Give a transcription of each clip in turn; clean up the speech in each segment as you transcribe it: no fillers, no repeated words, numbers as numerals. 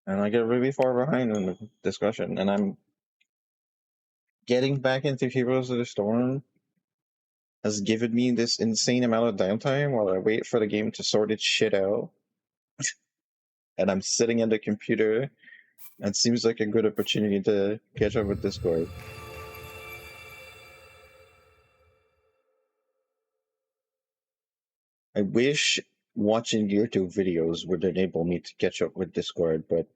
and I get really far behind in the discussion. And I'm getting back into Heroes of the Storm has given me this insane amount of downtime while I wait for the game to sort its shit out. And I'm sitting at the computer. And it seems like a good opportunity to catch up with Discord. I wish watching YouTube videos would enable me to catch up with Discord, but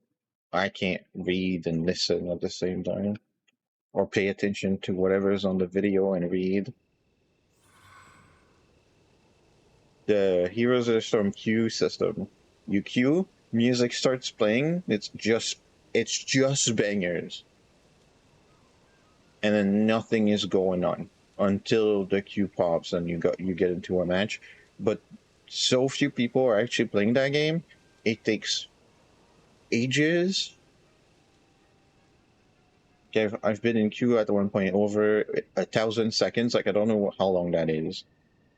I can't read and listen at the same time, or pay attention to whatever's on the video and read. The Heroes of the Storm queue system. You queue, music starts playing, it's just bangers. And then nothing is going on until the queue pops and you get into a match. But so few people are actually playing that game, it takes ages. Okay, I've been in queue at one point over 1,000 seconds. Like, I don't know how long that is.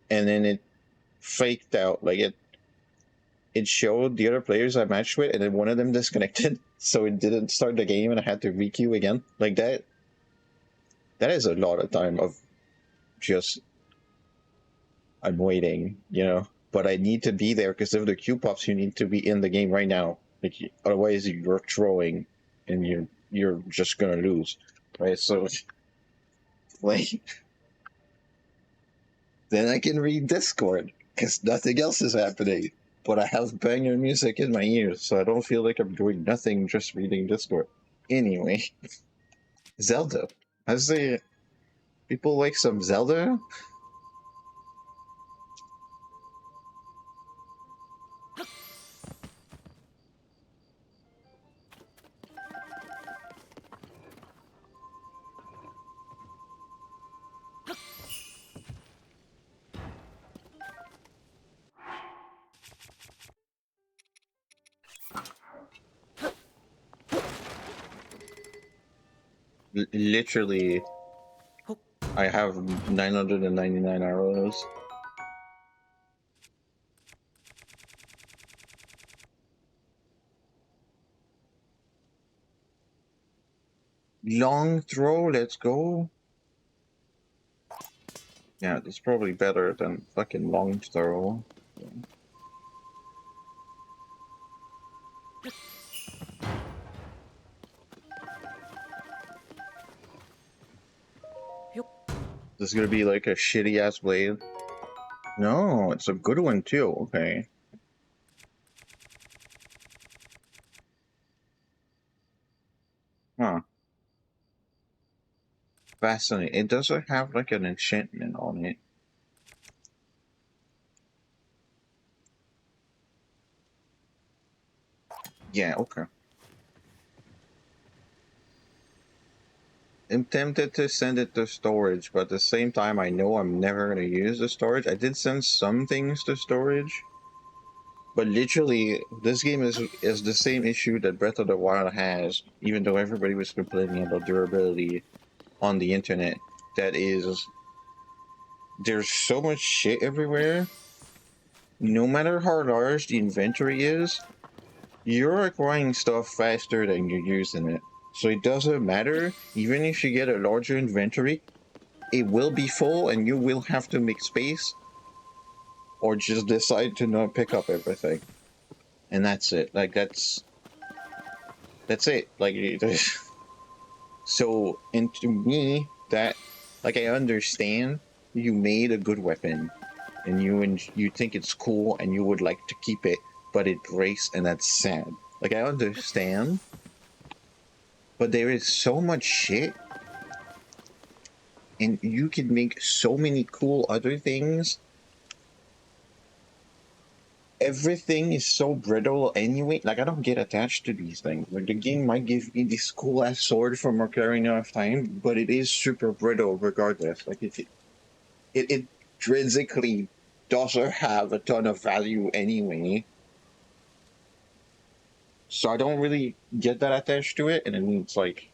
And then it faked out. Like, it showed the other players I matched with, and then one of them disconnected, so it didn't start the game, and I had to requeue again. Like, that is a lot of time of just, I'm waiting, you know? But I need to be there, because if the queue pops, you need to be in the game right now. Like, otherwise you're throwing, and you're just gonna lose, right? So, like, then I can read Discord, because nothing else is happening. But I have banger music in my ears, so I don't feel like I'm doing nothing, just reading Discord. Anyway, Zelda. I say people like some Zelda. Literally, I have 999 arrows. Long throw, let's go. Yeah, that's probably better than fucking long throw. This is gonna be like a shitty ass blade. No, it's a good one too. Okay. Huh. Fascinating. It doesn't have like an enchantment on it. Yeah, okay. I'm tempted to send it to storage, but at the same time, I know I'm never going to use the storage. I did send some things to storage, but literally, this game is the same issue that Breath of the Wild has, even though everybody was complaining about durability on the internet. That is, there's so much shit everywhere. No matter how large the inventory is, you're acquiring stuff faster than you're using it. So it doesn't matter, even if you get a larger inventory, it will be full and you will have to make space or just decide to not pick up everything. And that's it. Like, that's it. Like, so, and to me, that, like, I understand you made a good weapon and you think it's cool and you would like to keep it, but it breaks and that's sad. Like, I understand, but there is so much shit and you can make so many cool other things. Everything is so brittle anyway. Like, I don't get attached to these things. Like, the game might give me this cool ass sword from Ocarina of Time, but it is super brittle regardless. Like, it intrinsically doesn't have a ton of value anyway. So I don't really get that attached to it, and then it's like,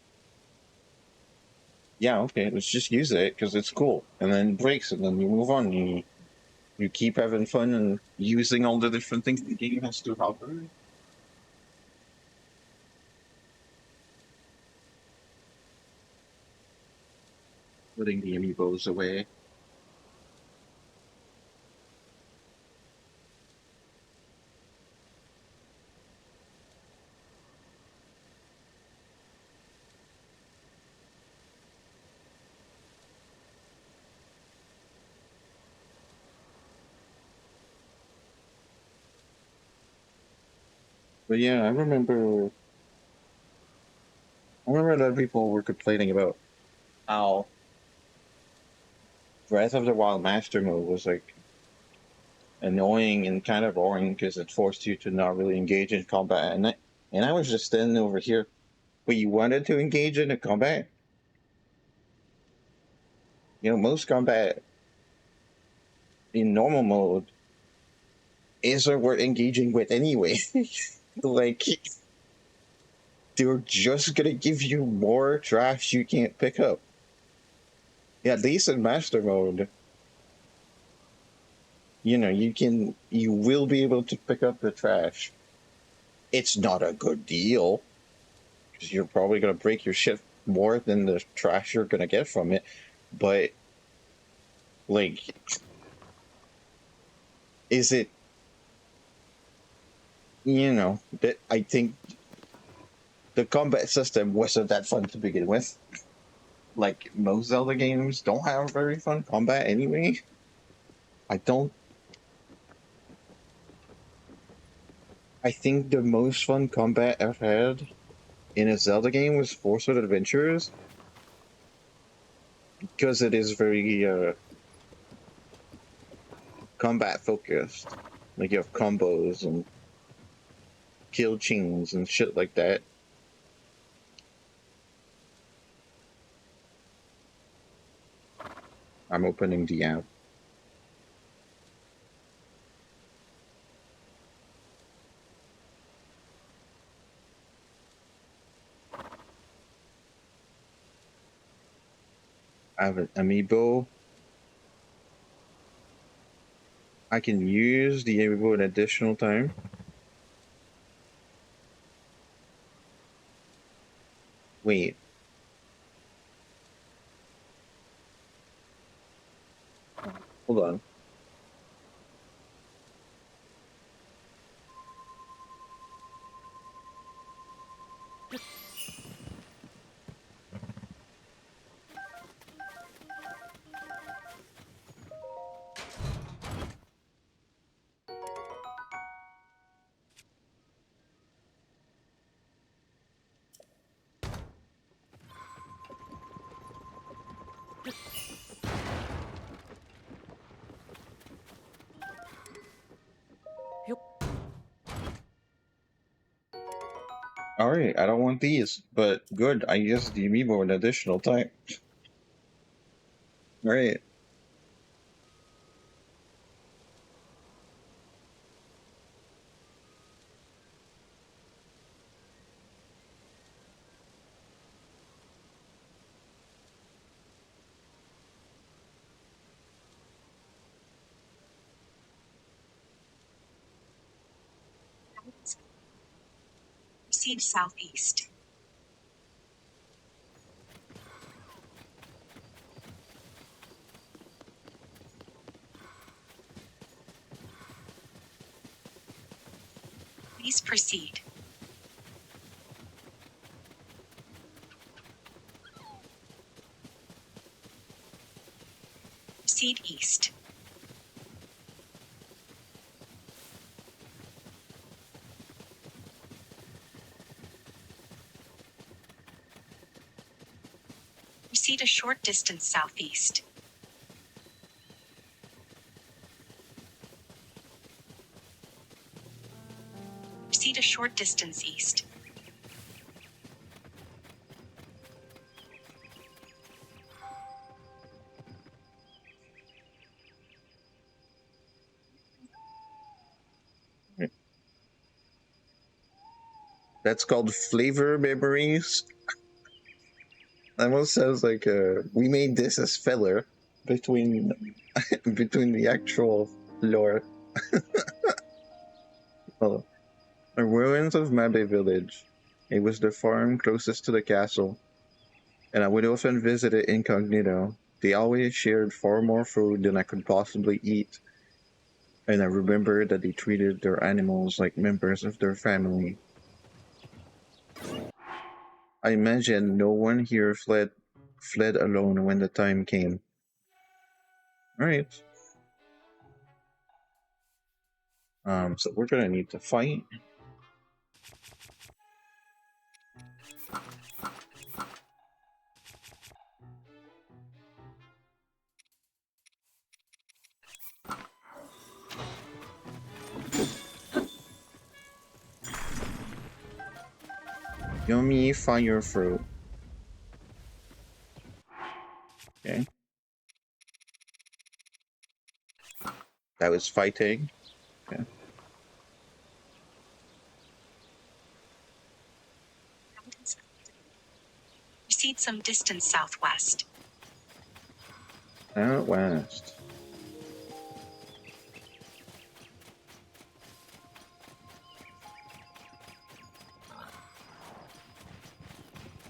yeah, okay, let's just use it because it's cool, and then it breaks, and then you move on. You keep having fun and using all the different things the game has to offer. Putting the amiibos away. But yeah, I remember that people were complaining about how Breath of the Wild Master Mode was like annoying and kind of boring because it forced you to not really engage in combat. And I was just standing over here. But you wanted to engage in a combat? You know, most combat in normal mode isn't worth engaging with anyway. Like, they're just gonna give you more trash you can't pick up. Yeah, at least in Master Mode, you know, you will be able to pick up the trash. It's not a good deal because you're probably gonna break your shit more than the trash you're gonna get from it. But like, is it? You know, that I think the combat system wasn't that fun to begin with. Like most Zelda games don't have very fun combat anyway. I don't. I think the most fun combat I've had in a Zelda game was Force of Adventures because it is very combat focused. Like you have combos and kill chains and shit like that. I'm opening the app. I have an amiibo. I can use the amiibo an additional time. Wait. Hold on. All right, I don't want these, but good. I used the amiibo an additional time. All right. Proceed southeast. Please proceed. Proceed east. Proceed a short distance southeast. Proceed a short distance east. That's called flavor memories. Almost sounds like we made this as filler between between the actual lore. Oh, the ruins of Mabe Village. It was the farm closest to the castle, and I would often visit it incognito. They always shared far more food than I could possibly eat, and I remember that they treated their animals like members of their family. I imagine no one here fled alone when the time came. Alright. So we're gonna need to fight. Yummy fire fruit. Okay. That was fighting. Okay. Proceed some distance southwest. Out west.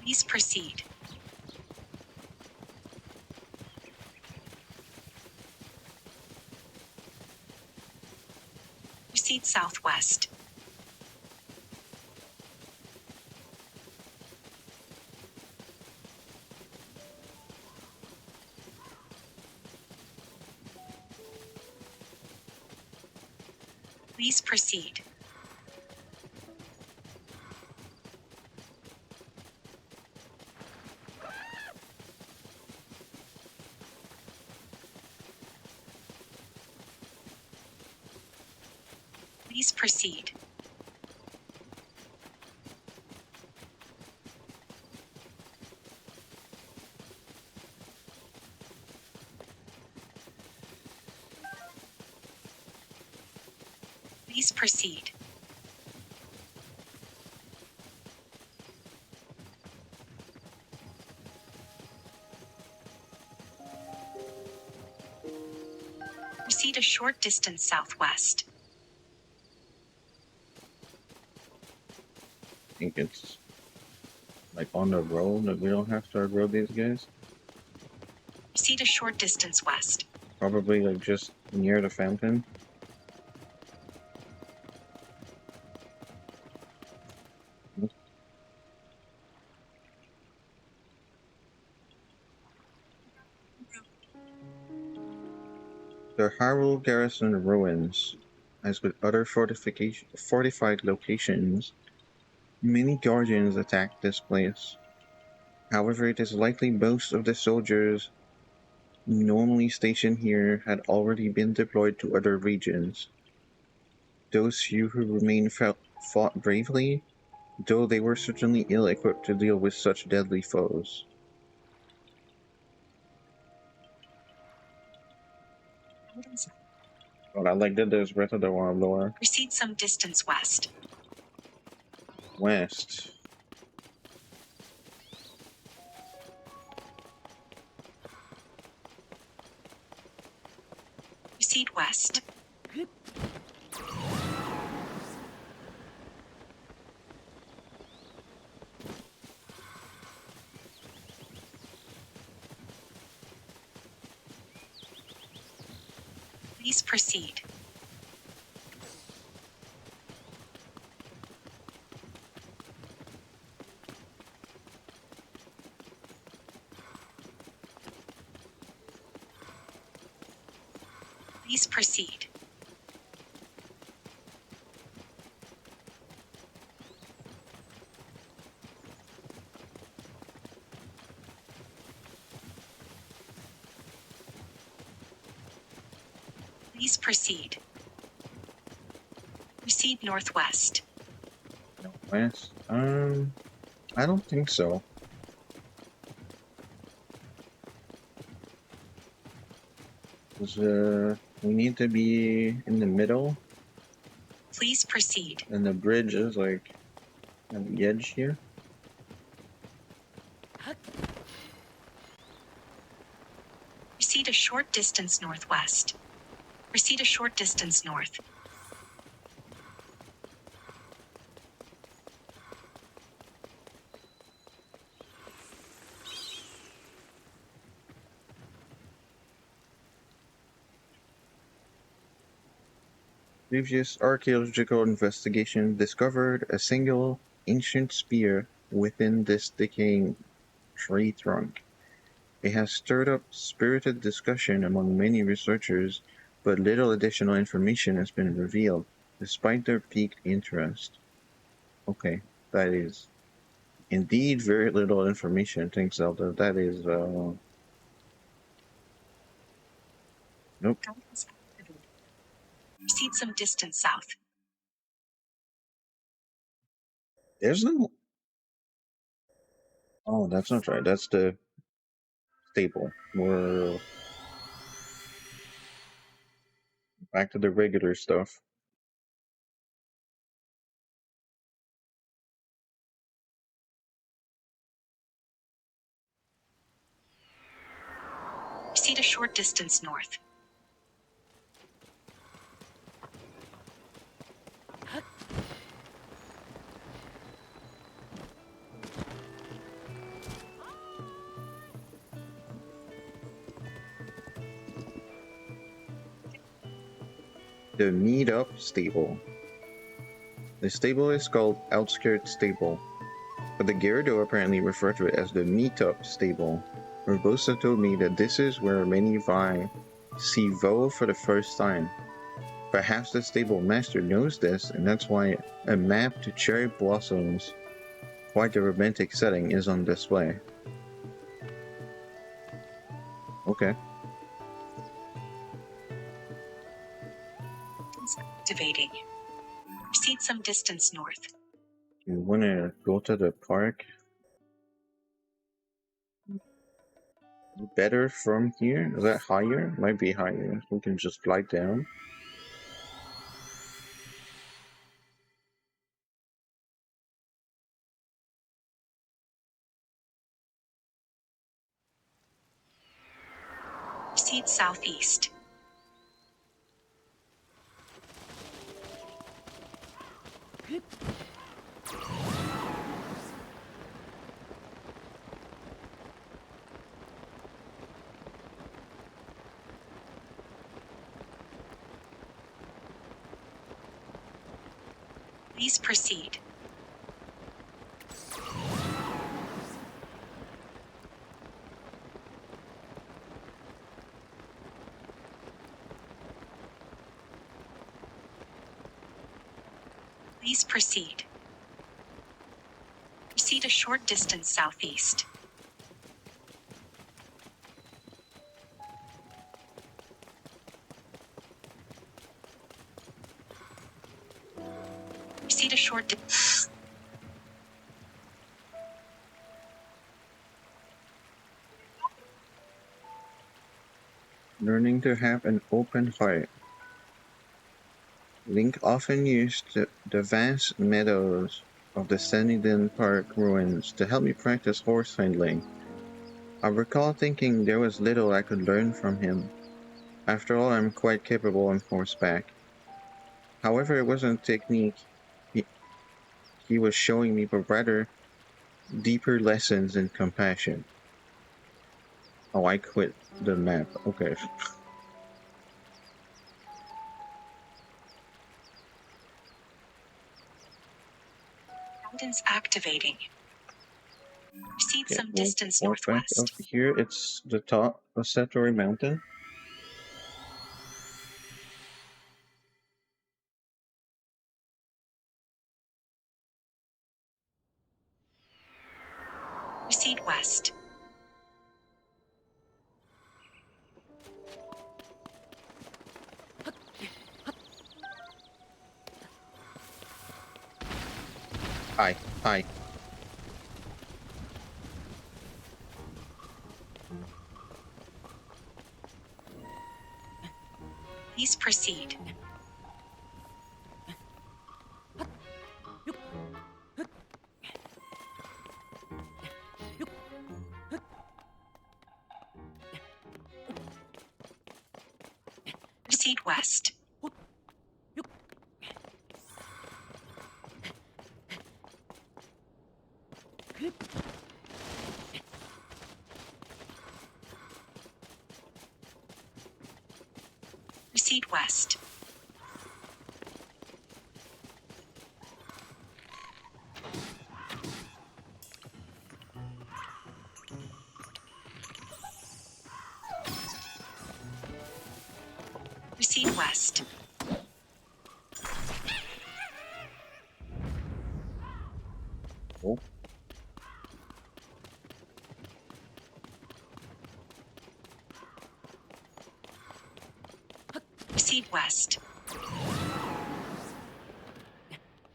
Please proceed. Proceed southwest. Please proceed. Please proceed. Please proceed. Proceed a short distance southwest. I think it's like on the road that we don't have to road these guys. Proceed a short distance west. Probably like just near the fountain. The Harrow garrison ruins. As with other fortified locations, many guardians attacked this place. However, it is likely most of the soldiers normally stationed here had already been deployed to other regions. Those few who remained fought bravely, though they were certainly ill-equipped to deal with such deadly foes. But I like that there's Breath of the Wild lore. Proceed some distance west. West. Proceed west. Please proceed. Please proceed. Please proceed. Proceed northwest. West? I don't think so. We need to be in the middle, Please proceed. and the bridge is like at the edge here. Proceed a short distance northwest. Proceed a short distance north. Previous archaeological investigation discovered a single ancient spear within this decaying tree trunk. It has stirred up spirited discussion among many researchers, but little additional information has been revealed, despite their piqued interest. Okay, that is indeed very little information. Thanks, Zelda. That is, nope. Guidance activated. Proceed some distance south. There's no. Oh, that's not right. That's the stable. We're back to the regular stuff. Proceed a short distance north. The meet-up stable. The stable is called Outskirt Stable, but the Gyarados apparently refer to it as the Meetup Stable. Urbosa told me that this is where many Vi see Vo for the first time. Perhaps the stable master knows this, and that's why a map to cherry blossoms, quite a romantic setting, is on display. Okay. Activating. Proceed some distance north. You wanna go to the park? Better from here? Is that higher? Might be higher. We can just glide down. Proceed southeast. Please proceed. Please proceed. Proceed a short distance southeast. Proceed a short distance. Learning to have an open heart. Link often used the vast meadows of the Sanidin Park ruins to help me practice horse handling. I recall thinking there was little I could learn from him. After all, I'm quite capable on horseback. However, it wasn't technique he was showing me, but rather deeper lessons in compassion. Oh, I quit the map. Okay. Guidance activating. Proceed Okay, some we'll distance walk back up northwest. here. It's the top of Satori Mountain. Proceed west. Hi, hi. Please proceed. Proceed west. Proceed west. Proceed west. Oh. Proceed west.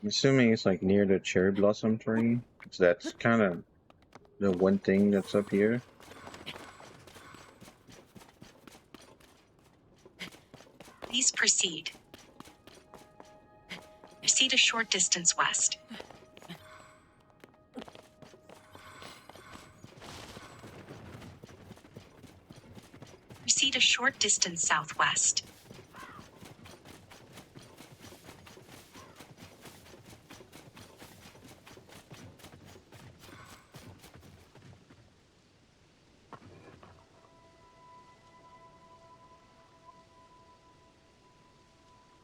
I'm assuming it's like near the cherry blossom tree. 'Cause that's kind of the one thing that's up here. Please proceed. Proceed a short distance west. Proceed a short distance southwest.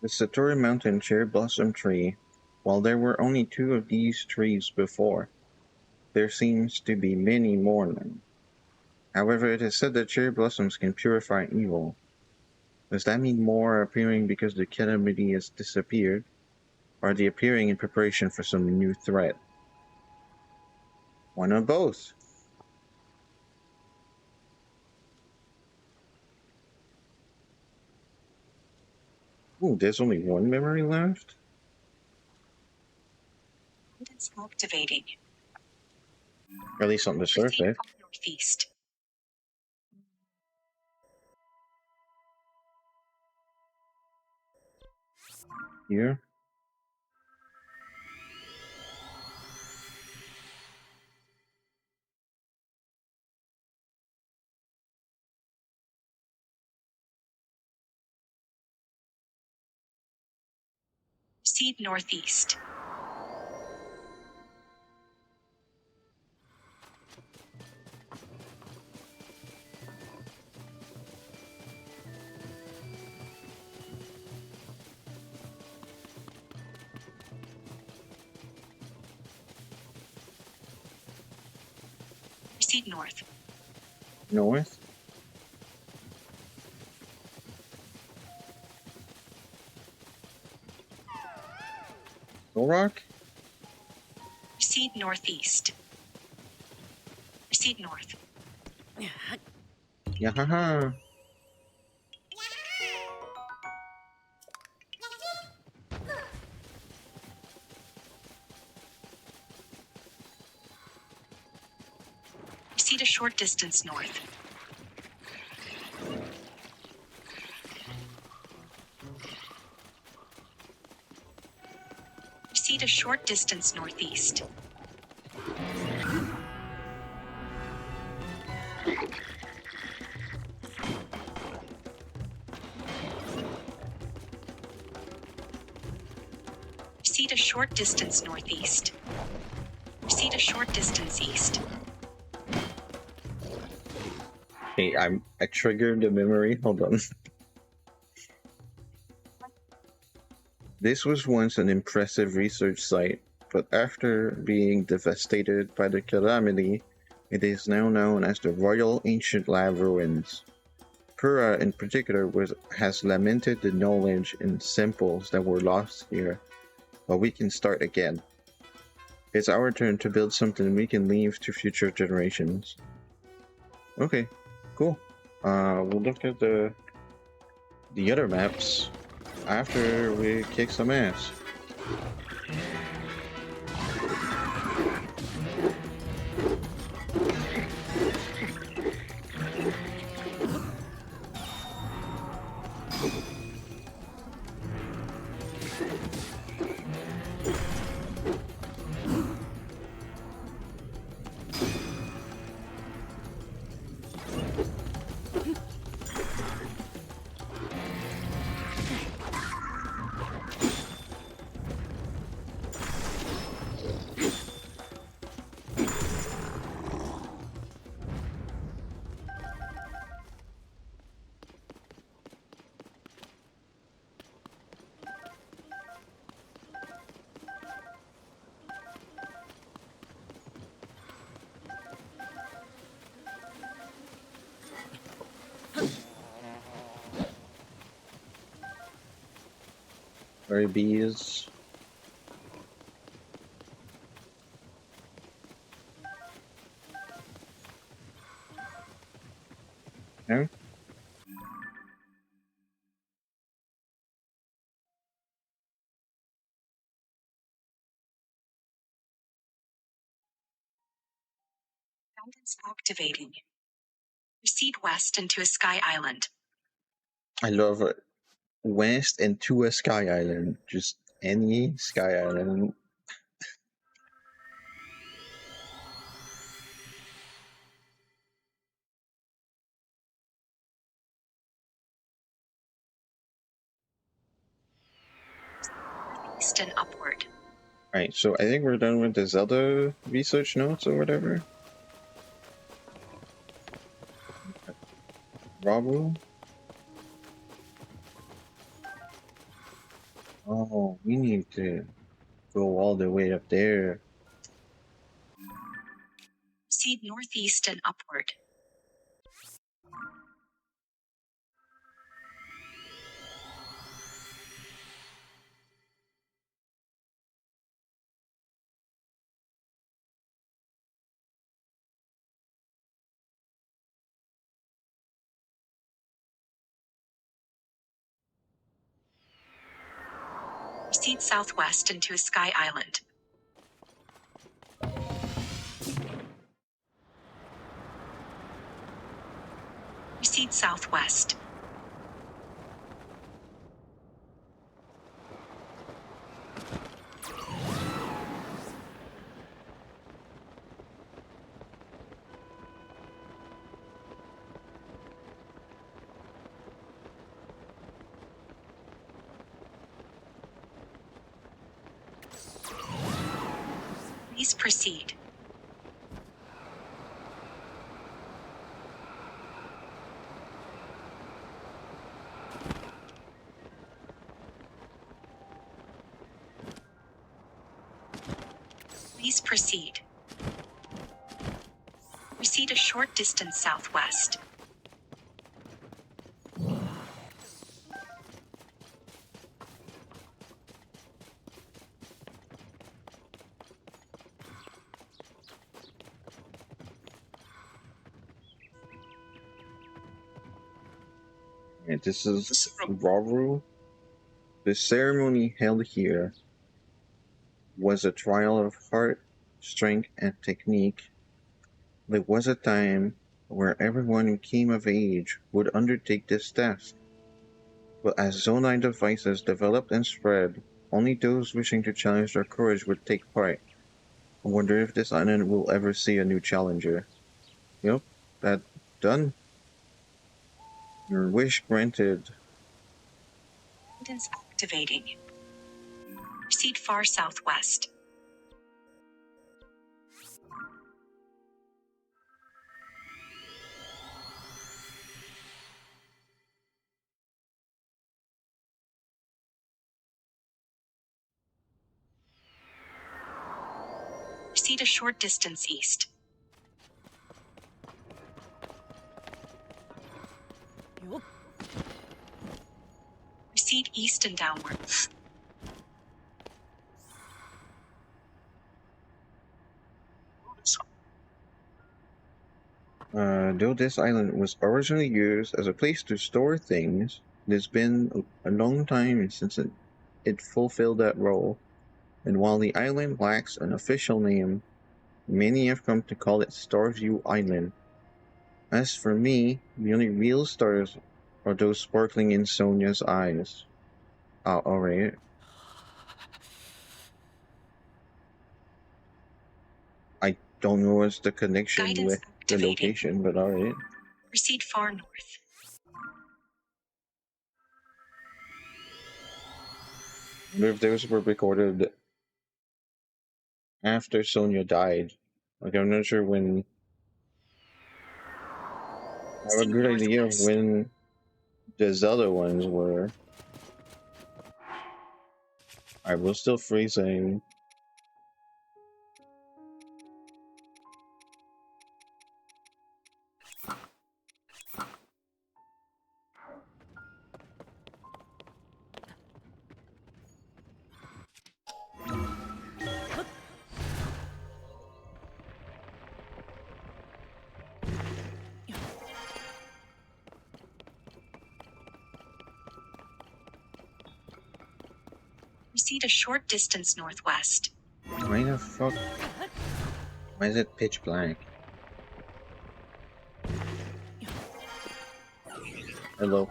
The Satori Mountain cherry blossom tree. While there were only 2 of these trees before, there seems to be many more now. However, it is said that cherry blossoms can purify evil. Does that mean more are appearing because the calamity has disappeared? Or are they appearing in preparation for some new threat? Why not both? Ooh, there's only one memory left? It's activating. Or at least on the Proceed surface. northeast. Here. Proceed northeast. Proceed north. North. Rock? Proceed northeast. Proceed north. Yeah, haha. Proceed a short distance north. Proceed a short distance northeast. Proceed a short distance northeast. Proceed a short distance east. Hey, I triggered the memory. Hold on. This was once an impressive research site, but after being devastated by the calamity, it is now known as the Royal Ancient Lab Ruins. Pura in particular has lamented the knowledge and symbols that were lost here, but we can start again. It's our turn to build something we can leave to future generations. Okay, cool. We'll look at the other maps after we kick some ass. Or bees. No? Guidance activating. Proceed west into a sky island. I love it. West and to a sky island. Just any sky island. Northeast and upward. Right, so I think we're done with the Zelda research notes or whatever. Rabu? Oh, we need to go all the way up there. Proceed northeast and upward. Proceed southwest into a sky island. Proceed southwest. Please proceed. Please proceed. Proceed a short distance southwest. And this is Rauru. The ceremony held here was a trial of heart, strength, and technique. There was a time where everyone who came of age would undertake this task. But as Zonai devices developed and spread, only those wishing to challenge their courage would take part. I wonder if this island will ever see a new challenger. Yep, that done. Your wish granted. Guidance activating. Proceed far southwest. Proceed a short distance east. Proceed east and downward. Though this island was originally used as a place to store things, it has been a long time since it fulfilled that role. And while the island lacks an official name, many have come to call it Starview Island. As for me, the only real stars are those sparkling in Sonia's eyes. Alright. I don't know what's the connection Guidance with the activating. location, but alright. Proceed far north. I wonder if those were recorded after Sonia died. Like, I'm not sure when. I have a Proceed good idea of northwest. when these other ones were. I was still freezing. Proceed a short distance northwest. Why the fuck? Why is it pitch black? Hello.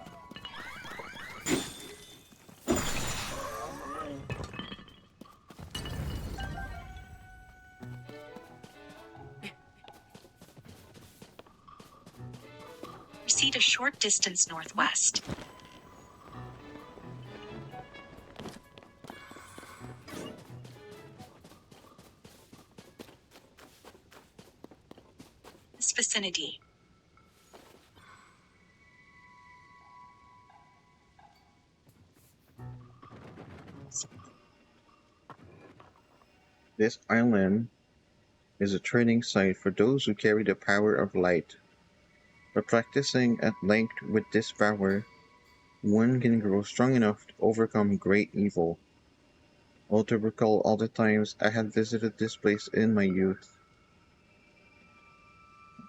Proceed a short distance northwest. This vicinity. This island is a training site for those who carry the power of light. By practicing at length with this power, one can grow strong enough to overcome great evil. All to recall all the times I had visited this place in my youth.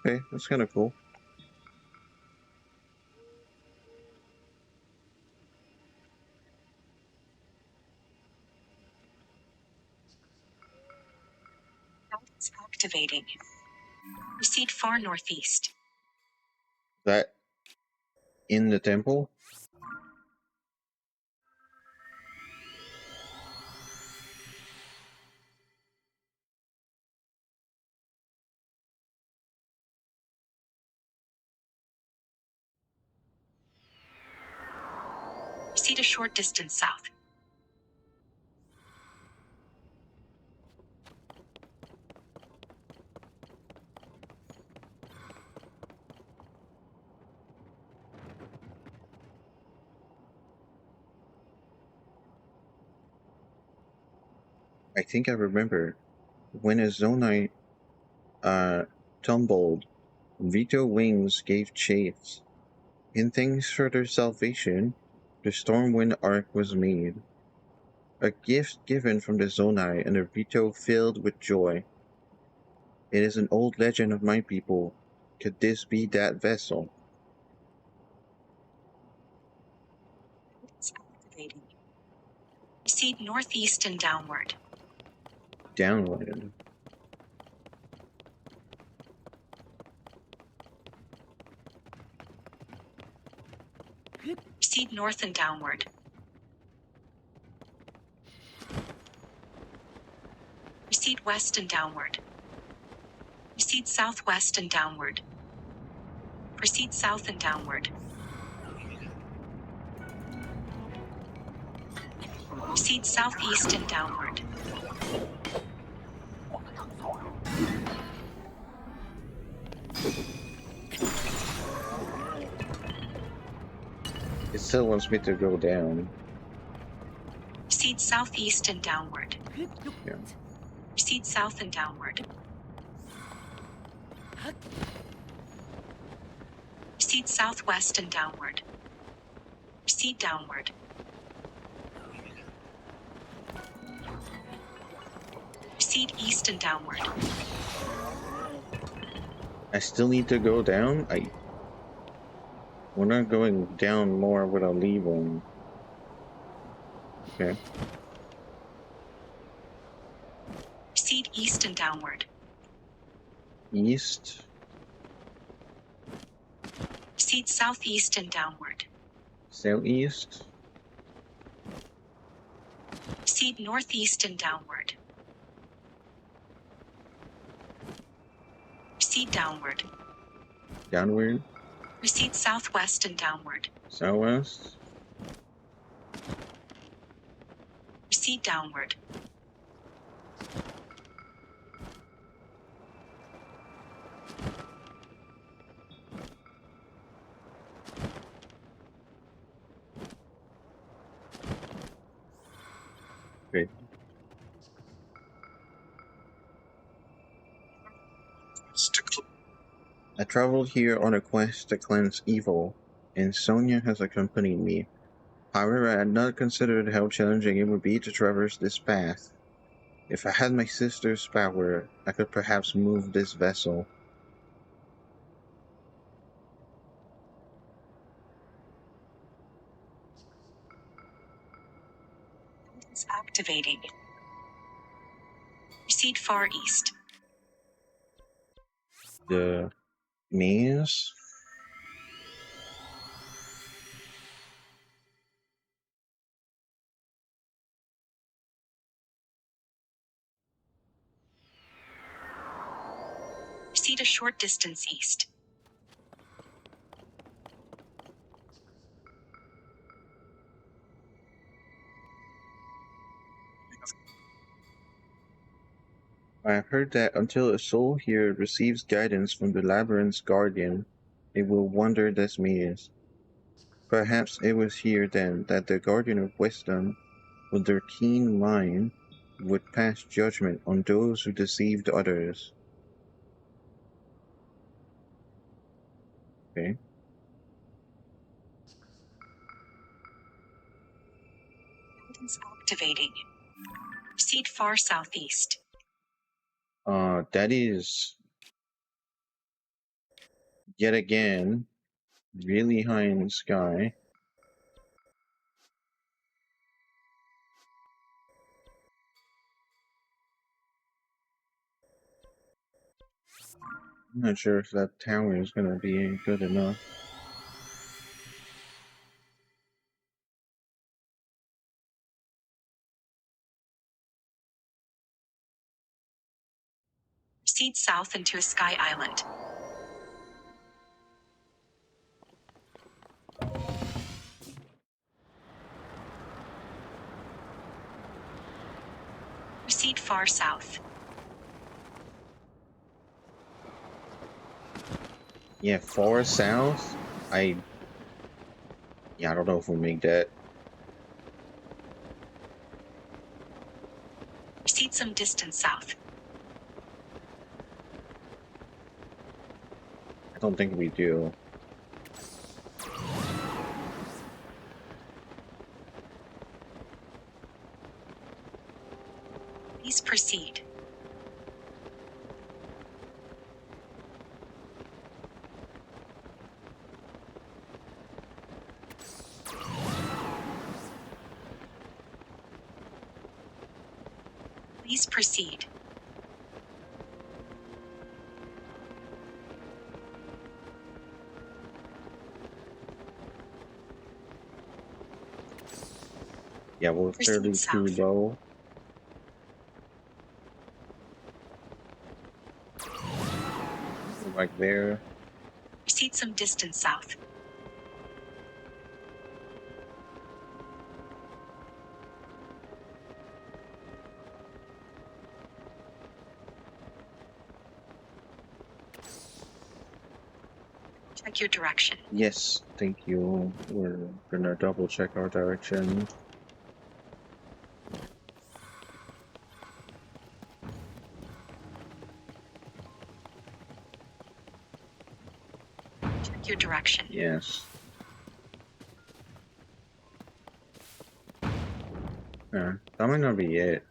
Okay, that's kind of cool. It's activating. Proceed far northeast. That in the temple? Proceed a short distance south. I think I remember when a Zonai tumbled, Vito Wings gave chase. In thanks for their salvation, the Stormwind Arc was made. A gift given from the Zonai and the Vito filled with joy. It is an old legend of my people. Could this be that vessel? It's activating. Proceed northeast and downward. Downwind. Proceed north and downward. Proceed west and downward. Proceed southwest and downward. Proceed south and downward. Proceed southeast and downward. It still wants me to go down. Proceed southeast and downward. Yeah. Proceed south and downward. Proceed southwest and downward. Proceed downward. Proceed east and downward. I still need to go down? We're not going down more with a leaving. Okay. Proceed east and downward. East. Proceed southeast and downward. Southeast. Proceed northeast and downward. Proceed downward. Downward. Proceed southwest and downward. Southwest. Proceed downward. Okay. I traveled here on a quest to cleanse evil, and Sonia has accompanied me. However, I had not considered how challenging it would be to traverse this path. If I had my sister's power, I could perhaps move this vessel. It's active. activating. Proceed far east. The maze. Proceed a short distance east. I have heard that until a soul here receives guidance from the labyrinth's guardian, it will wander this maze. Perhaps it was here then that the guardian of wisdom, with their keen mind, would pass judgment on those who deceived others. Okay. Guidance activating. Proceed far southeast. That is yet again really high in the sky. I'm not sure if that tower is gonna be good enough. Proceed south into a sky island. Proceed far south. Yeah, far south. I don't know if we'll make that. Proceed some distance south. I don't think we do. Please proceed. Please proceed. Yeah, we're Proceed fairly too south. low. Like there. Proceed some distance south. Check your direction. Yes, thank you. We're gonna double check our direction. Check your direction. Yes. Yeah, that might not be it.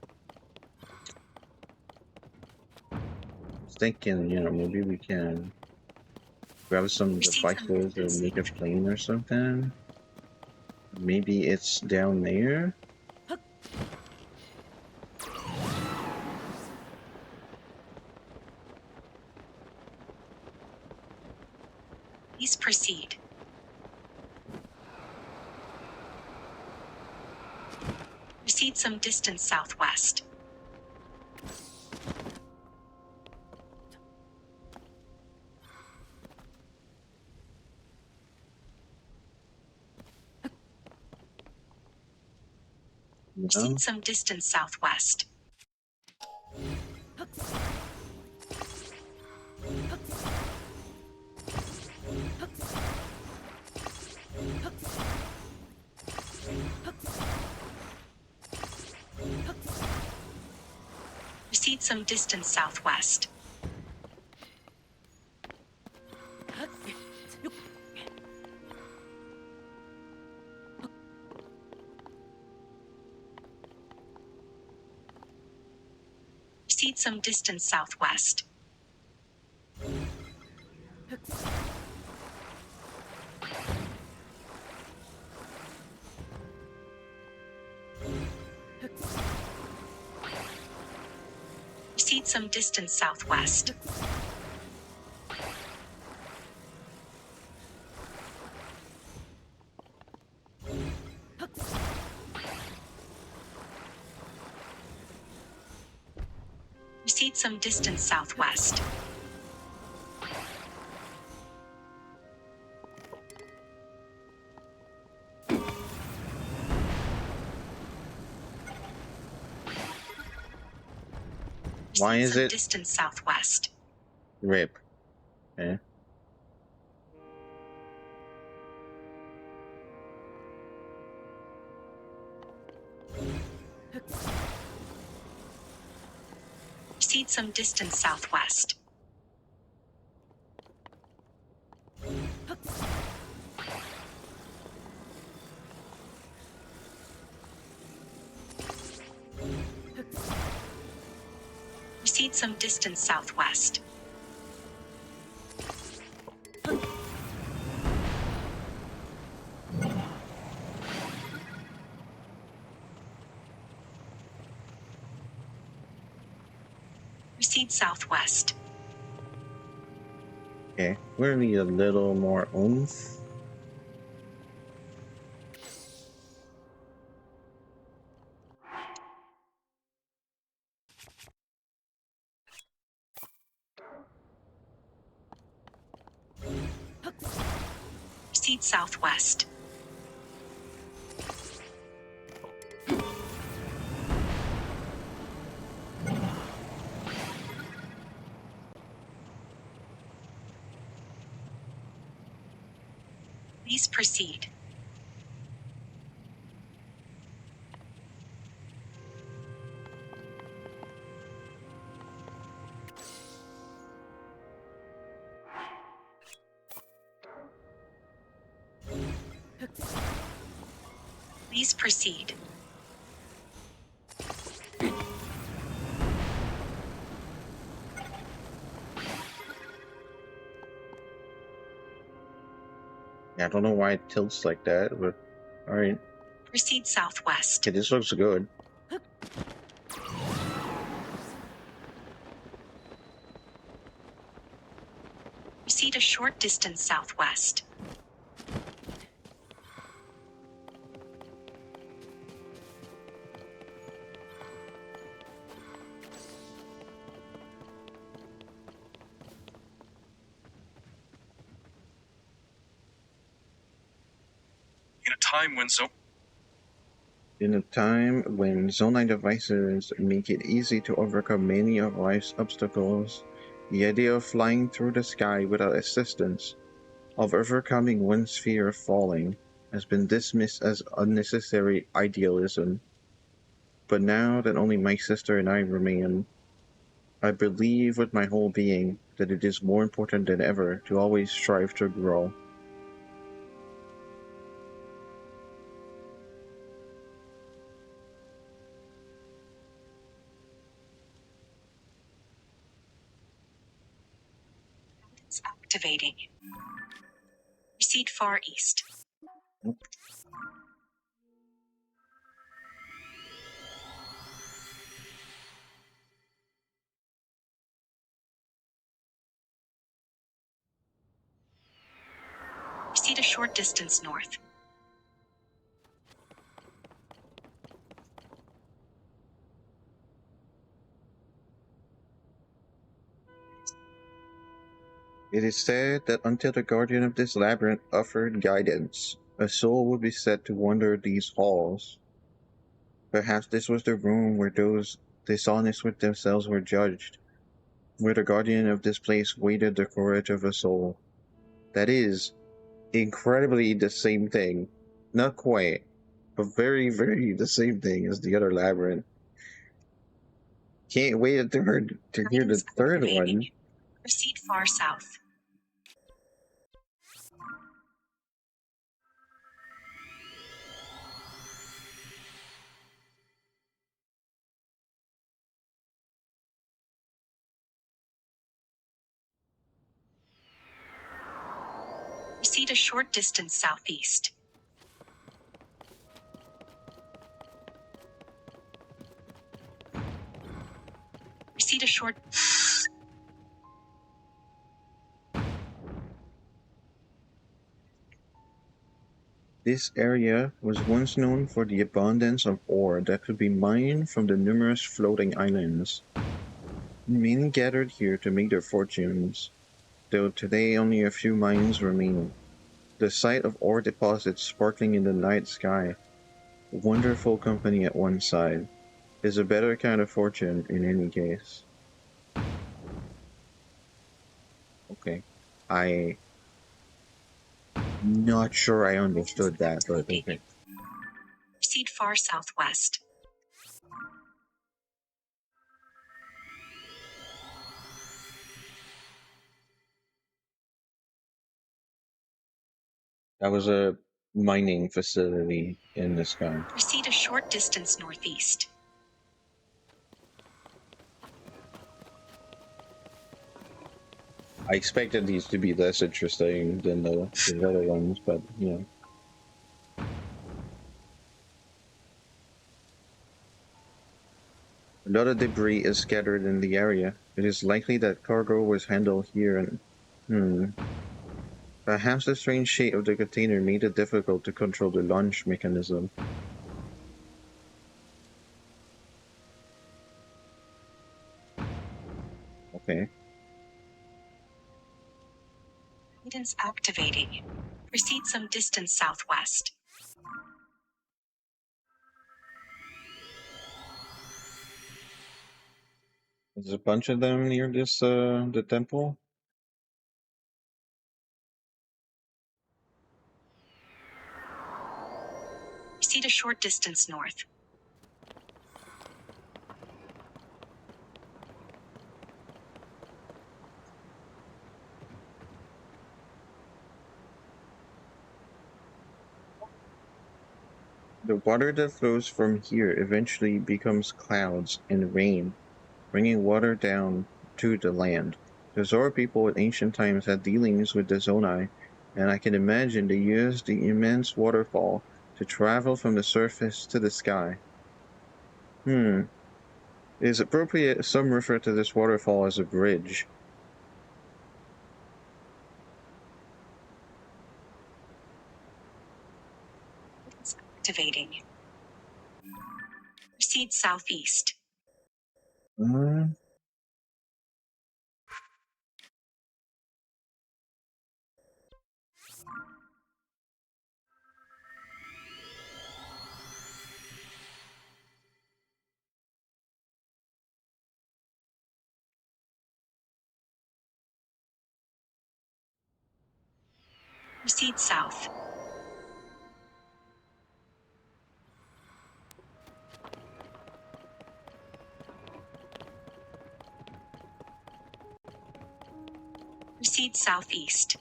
I was thinking, maybe we can grab some devices or make a plane or something. Maybe it's down there. Please proceed. Proceed some distance southwest. Proceed some distance southwest. Proceed some distance southwest. Proceed some distance southwest. Proceed some distance southwest. Proceed some distance southwest. Why Proceed is some it distance southwest. rip? Okay. Proceed some distance southwest. Proceed some distance southwest. Proceed southwest. Okay. We're gonna need a little more oomph. Proceed southwest. Please proceed. Please proceed. Yeah, I don't know why it tilts like that, but alright. Proceed southwest. Okay, this looks good. Proceed a short distance southwest. In a time when In a time when Zone 9 devices make it easy to overcome many of life's obstacles, the idea of flying through the sky without assistance, of overcoming one's fear of falling, has been dismissed as unnecessary idealism. But now that only my sister and I remain, I believe with my whole being that it is more important than ever to always strive to grow. It's activating. Proceed far east. Proceed a short distance north. It is said that until the guardian of this labyrinth offered guidance, a soul would be set to wander these halls. Perhaps this was the room where those dishonest with themselves were judged, where the guardian of this place weighted the courage of a soul. That is incredibly the same thing. Not quite, but very, very the same thing as the other labyrinth. Can't wait to hear the Guidance third activating. one. Proceed far south. Proceed a short distance southeast. Proceed a short. This area was once known for the abundance of ore that could be mined from the numerous floating islands. Many gathered here to make their fortunes, though today only a few mines remain. The sight of ore deposits sparkling in the night sky, wonderful company at one side, is a better kind of fortune in any case. Okay. I'm not sure I understood that, but okay. Proceed far southwest. That was a mining facility in the sky. Proceed a short distance northeast. I expected these to be less interesting than the other ones, but you know. A lot of debris is scattered in the area. It is likely that cargo was handled here and... Perhaps the strange shape of the container made it difficult to control the launch mechanism. Okay. Guidance activating. Proceed some distance southwest. There's a bunch of them near this, the temple. Proceed a short distance north. The water that flows from here eventually becomes clouds and rain, bringing water down to the land. The Zora people in ancient times had dealings with the Zonai, and I can imagine they used the immense waterfall to travel from the surface to the sky. It is appropriate some refer to this waterfall as a bridge. Guidance activating. Proceed southeast. Uh, Proceed south. Proceed southeast.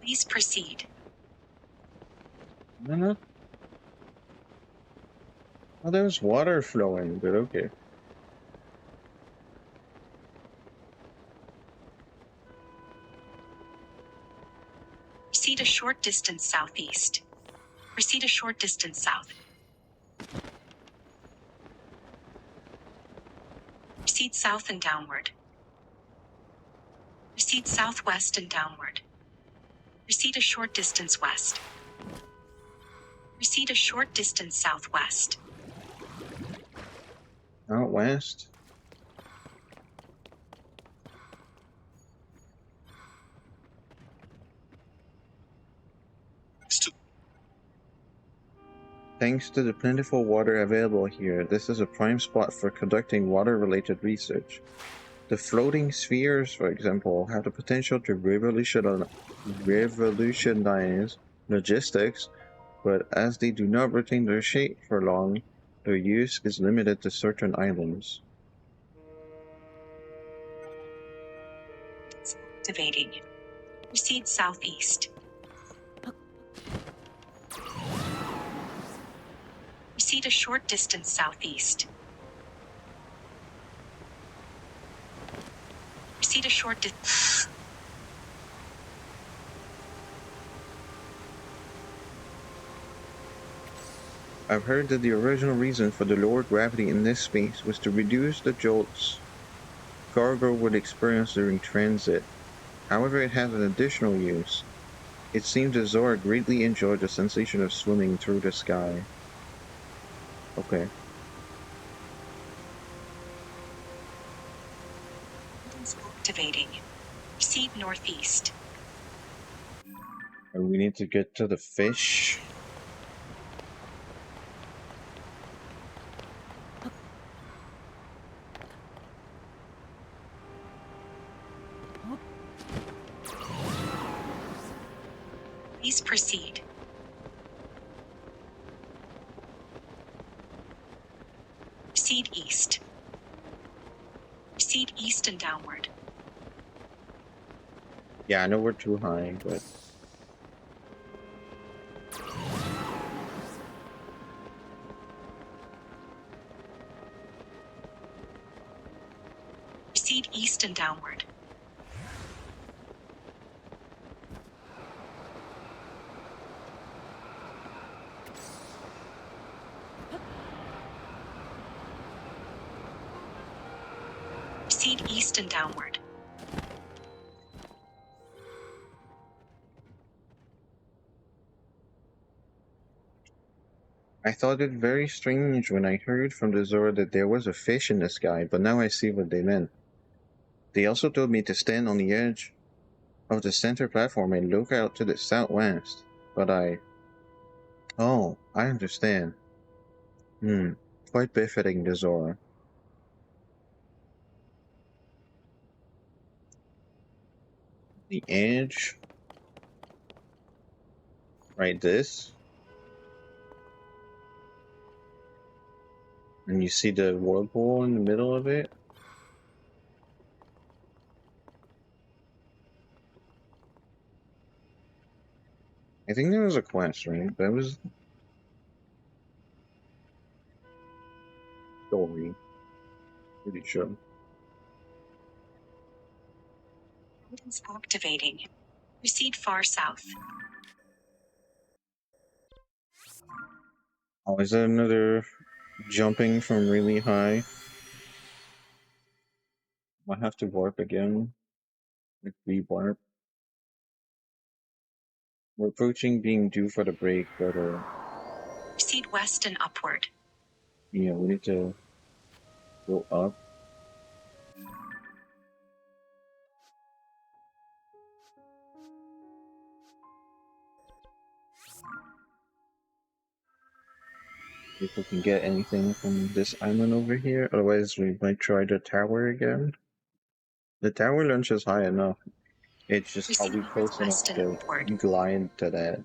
Please proceed. Oh, there's water flowing, but okay. Proceed a short distance southeast. Proceed a short distance south. Proceed south and downward. Proceed southwest and downward. Proceed a short distance west. Proceed a short distance southwest. Out west. Thanks to the plentiful water available here, this is a prime spot for conducting water-related research. The floating spheres, for example, have the potential to revolutionize logistics, but as they do not retain their shape for long, their use is limited to certain islands. Activating. Proceed southeast. Proceed a short distance southeast. Proceed a short distance. I've heard that the original reason for the lower gravity in this space was to reduce the jolts cargo would experience during transit. However, it has an additional use. It seems that Zora greatly enjoyed the sensation of swimming through the sky. Okay. Activating. Proceed northeast. And we need to get to the fish. Please proceed. Proceed east. Proceed east and downward. Yeah, I know we're too high, but Proceed east and downward. Proceed east and downward. I thought it very strange when I heard from the Zora that there was a fish in the sky, but now I see what they meant. They also told me to stand on the edge of the center platform and look out to the southwest, but Oh, I understand. Quite befitting the Zora. The edge, right? This, and you see the whirlpool in the middle of it. I think there was a quest, right? That was story. Pretty sure. Guidance activating. Proceed far south. Oh, is that another jumping from really high? I have to warp again. Like re-warp. We're approaching being due for the break, but Proceed west and upward. yeah, we need to go up. If we can get anything from this island over here, otherwise we might try the tower again. The tower launches high enough. It's just are we Proceed close enough northwest and to upward. glide to that?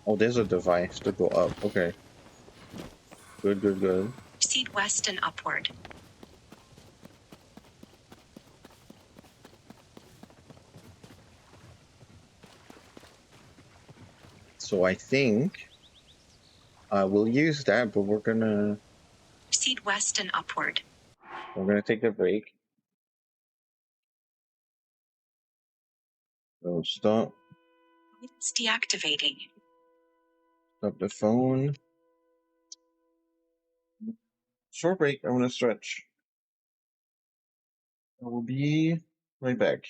Oh, there's a device to go up. Okay. Good, good, good. Proceed west and upward. So I think we'll use that, but Proceed west and upward. we're gonna take a break. So Guidance deactivating. stop the phone. Short break. I want to stretch. I will be right back.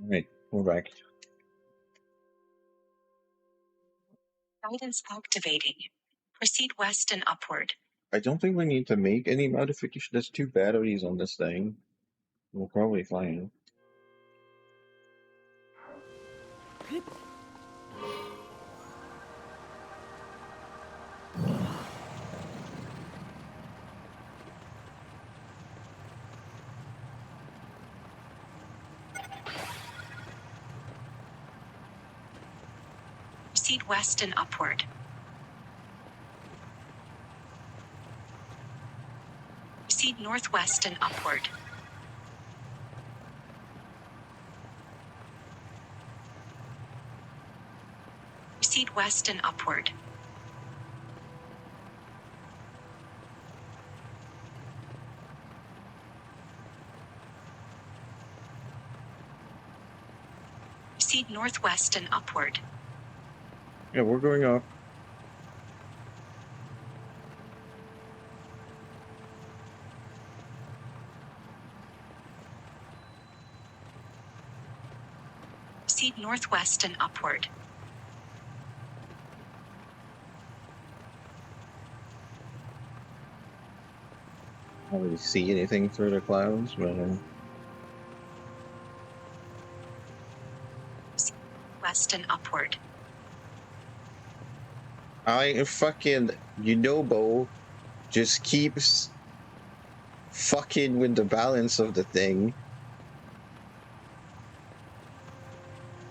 Alright, we're back. Guidance activating. Proceed west and upward. I don't think we need to make any modification. There's 2 batteries on this thing. We're probably fine. Proceed west and upward. Proceed northwest and upward. Proceed west and upward. Proceed northwest and upward. Yeah, we're going up. Proceed northwest and upward. I don't really see anything through the clouds, but West and upward. I fucking Yunobo just keeps fucking with the balance of the thing.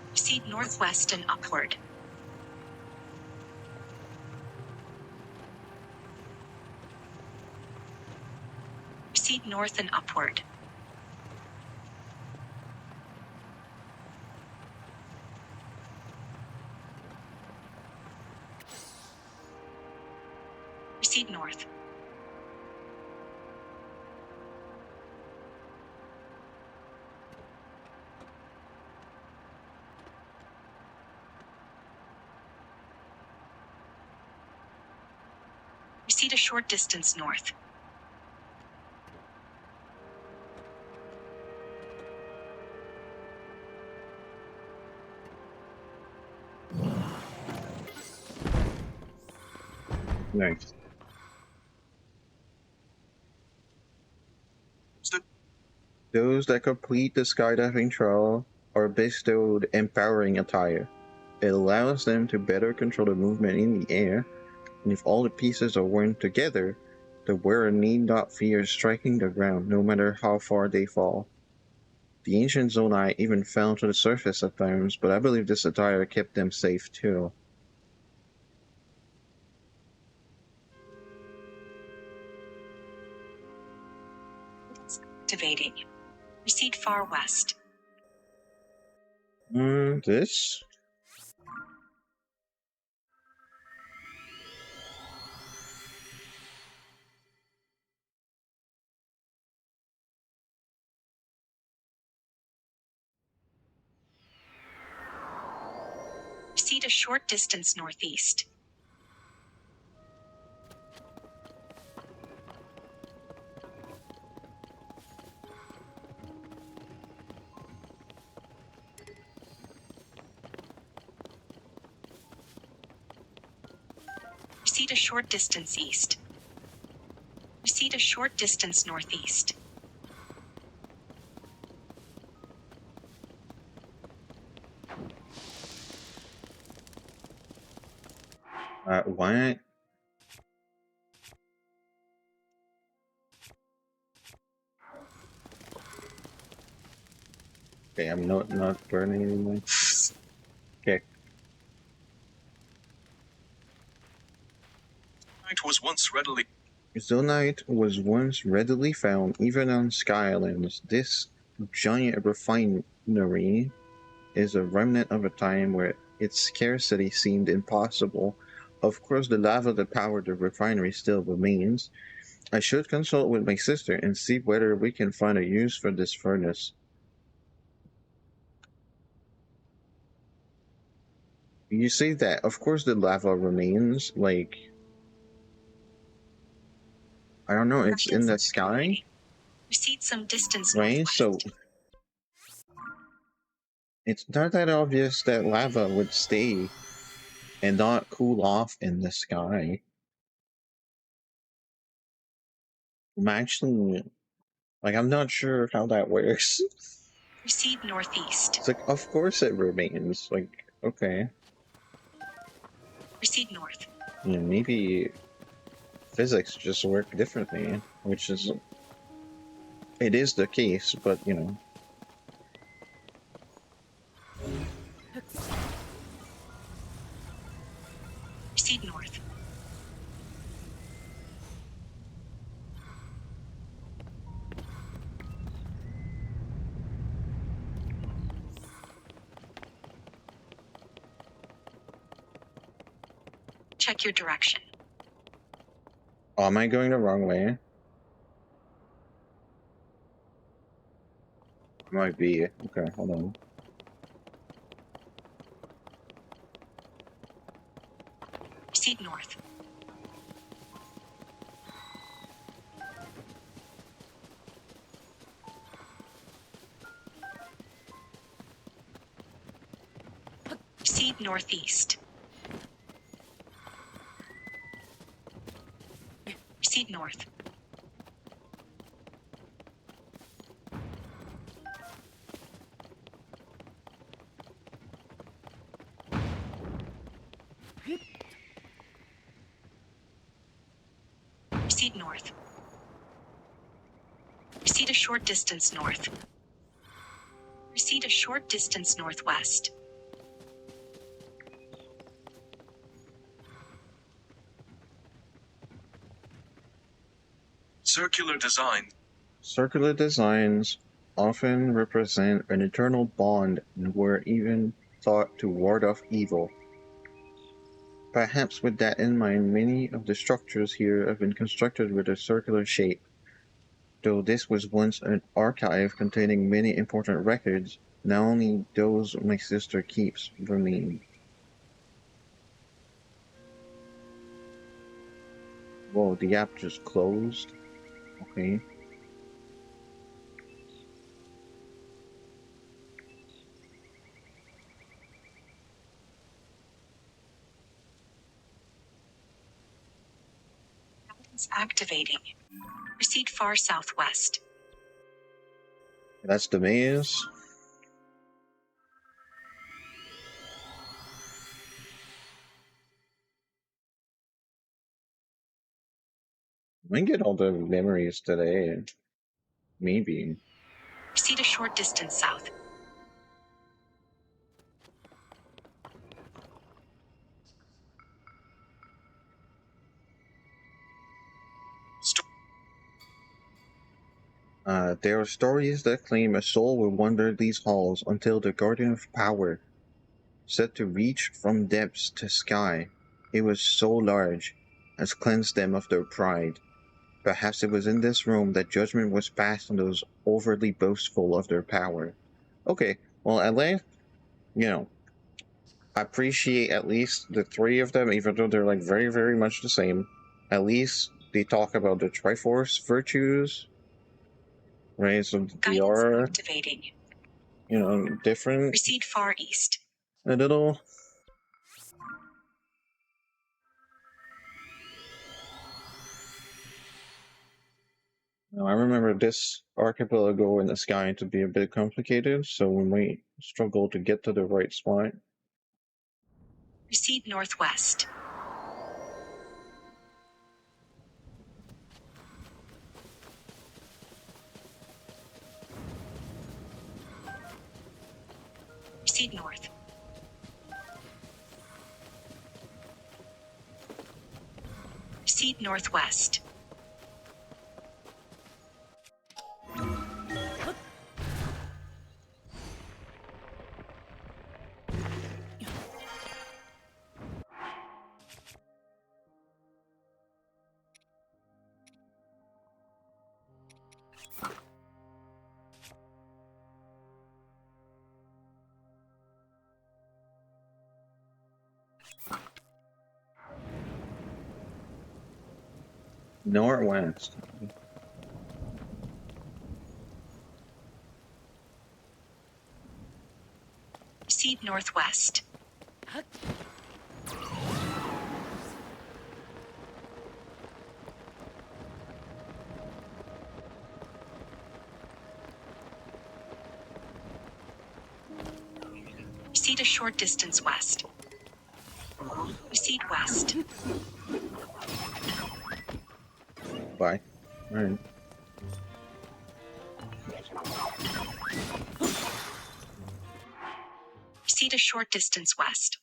Proceed northwest and upward. Proceed north and upward. Proceed north. Proceed a short distance north. Nice. Those that complete the skydiving trial are bestowed empowering attire. It allows them to better control the movement in the air, and if all the pieces are worn together, the wearer need not fear striking the ground, no matter how far they fall. The ancient Zonai even fell to the surface at times, but I believe this attire kept them safe too. Activating. Proceed far west. This? Proceed a short distance northeast. Proceed a short distance east. Proceed a short distance northeast. What? Okay, I'm not burning anymore. Okay. Night was once readily. Zonite was once readily found even on Sky Islands. This giant refinery is a remnant of a time where its scarcity seemed impossible. Of course, the lava that powered the refinery still remains. I should consult with my sister and see whether we can find a use for this furnace. You say that, of course the lava remains, like, I don't know, it's in the sky, Proceed some distance right? northwest. So It's not that obvious that lava would stay and not cool off in the sky. I'm actually, like, I'm not sure how that works. Proceed northeast. It's like, of course it remains. Like, okay. Proceed north. Yeah, maybe physics just work differently, which is, it is the case, but you know. Proceed north. Check your direction. Oh, am I going the wrong way? Might be. Okay, hold on. Proceed north. Proceed northeast. Proceed north. Proceed north. Proceed a short distance north. Proceed a short distance northwest. Circular design. Circular designs often represent an eternal bond and were even thought to ward off evil. Perhaps with that in mind, many of the structures here have been constructed with a circular shape. Though this was once an archive containing many important records, now only those my sister keeps remain. Whoa, the app just closed? Okay. Guidance activating. Proceed far southwest. That's the maze. I might get all the memories today. Maybe. Proceed a short distance south. Sto- There are stories that claim a soul will wander these halls until the Guardian of Power, said to reach from depths to sky, it was so large, has cleansed them of their pride. Perhaps it was in this room that judgment was passed on those overly boastful of their power. Okay, well, at least, you know, I appreciate at least the three of them, even though they're like very, very much the same. At least they talk about the Triforce virtues, right? So they Guidance are, activating. you know, different Proceed far east. a little. Now, I remember this archipelago in the sky to be a bit complicated, so we might struggle to get to the right spot. Proceed northwest. Proceed north. Proceed northwest. Northwest. Proceed northwest. Proceed a short distance west. Proceed west. Bye. Alright. Proceed a short distance west.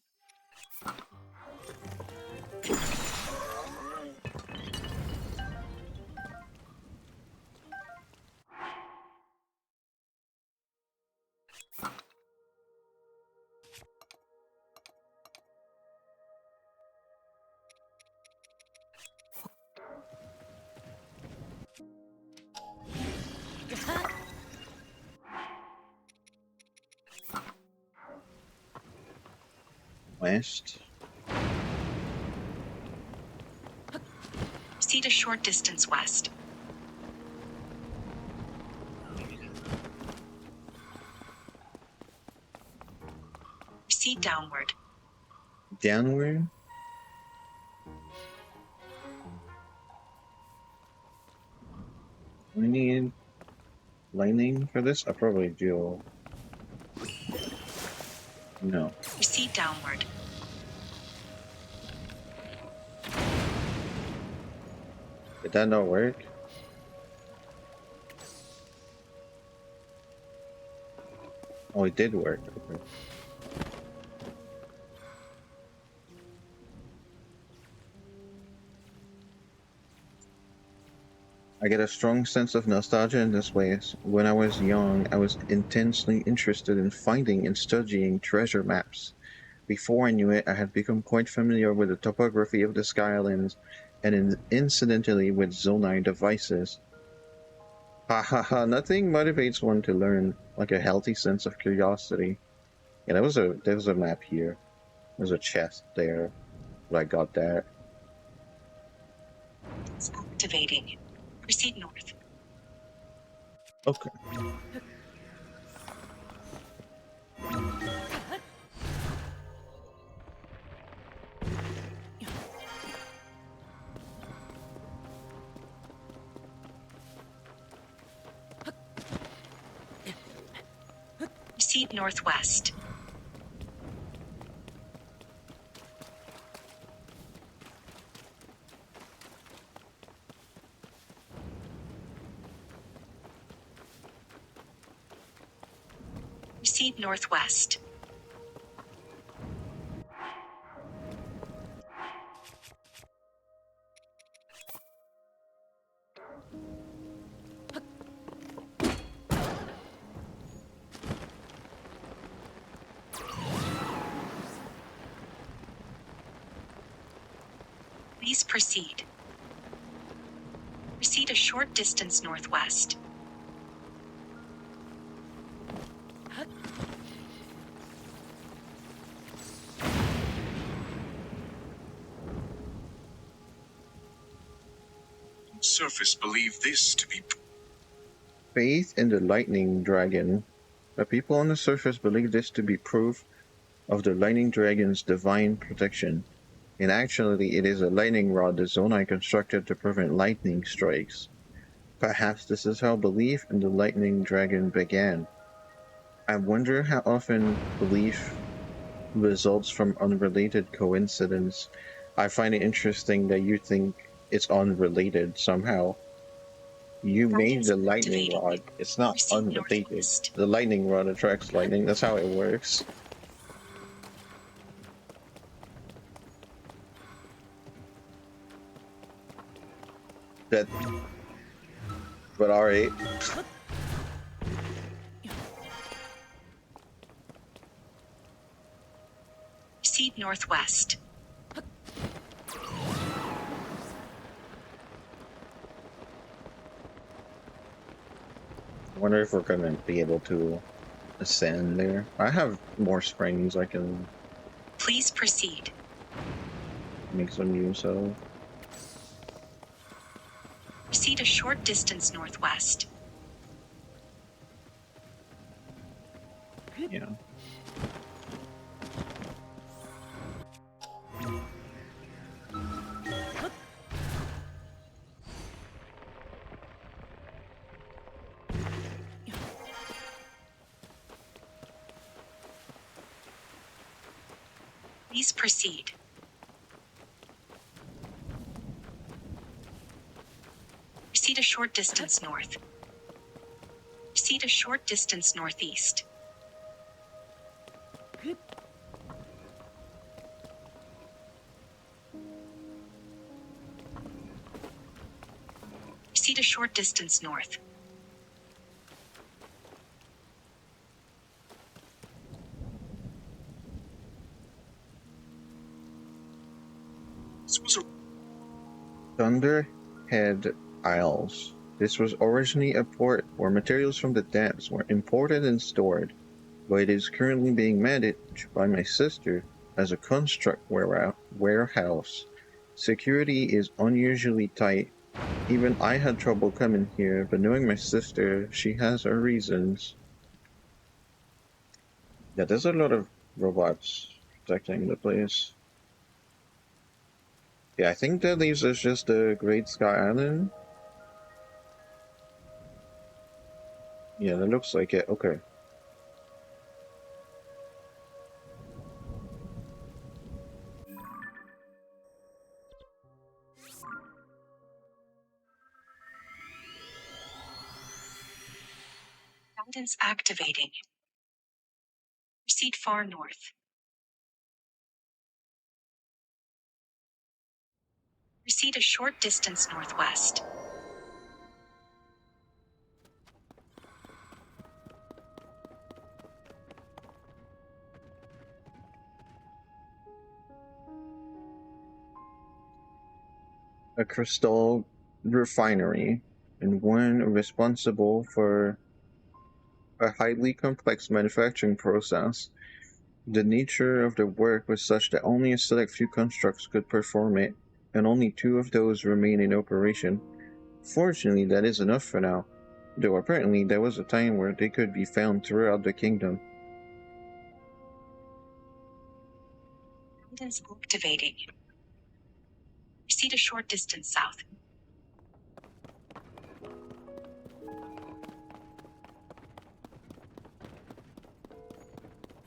West. Proceed a short distance west. Proceed downward. Downward. We need lightning for this? I probably do. No. Proceed downward. Did that not work? Oh, it did work. Okay. I get a strong sense of nostalgia in this way. When I was young, I was intensely interested in finding and studying treasure maps. Before I knew it, I had become quite familiar with the topography of the Skylands and incidentally with Zonai devices. Ha ha ha, nothing motivates one to learn like a healthy sense of curiosity. Yeah, there was a map here. There's a chest there, but I got that. It's activating. Proceed north. Okay. Proceed northwest. Proceed northwest. Please proceed. Proceed a short distance northwest. Surface believe this to be Faith in the lightning dragon. The people on the surface believe this to be proof of the lightning dragon's divine protection. And actually, it is a lightning rod the Zonai constructed to prevent lightning strikes. Perhaps this is how belief in the lightning dragon began. I wonder how often belief results from unrelated coincidence. I find it interesting that you think it's unrelated somehow. You made the lightning rod. It's not unrelated. The lightning rod attracts lightning. That's how it works. That. But alright. Proceed northwest. I wonder if we're gonna be able to ascend there. I have more springs I can Please proceed. make some use of. Proceed a short distance northwest. Yeah. Please proceed. Proceed a short distance north. Proceed a short distance northeast. Proceed a short distance north. This was a Thunderhead Isles. This was originally a port where materials from the depths were imported and stored, but it is currently being managed by my sister as a construct warehouse. Security is unusually tight. Even I had trouble coming here, but knowing my sister, she has her reasons. Yeah, there's a lot of robots protecting the place. Yeah, I think that leaves us just the Great Sky Island. Yeah, that looks like it. Okay. Guidance activating. Proceed far north. Proceed a short distance northwest. A crystal refinery, and one responsible for a highly complex manufacturing process. The nature of the work was such that only a select few constructs could perform it, and only two of those remain in operation. Fortunately, that is enough for now, though apparently there was a time where they could be found throughout the kingdom. Guidance activating. Proceed a short distance south.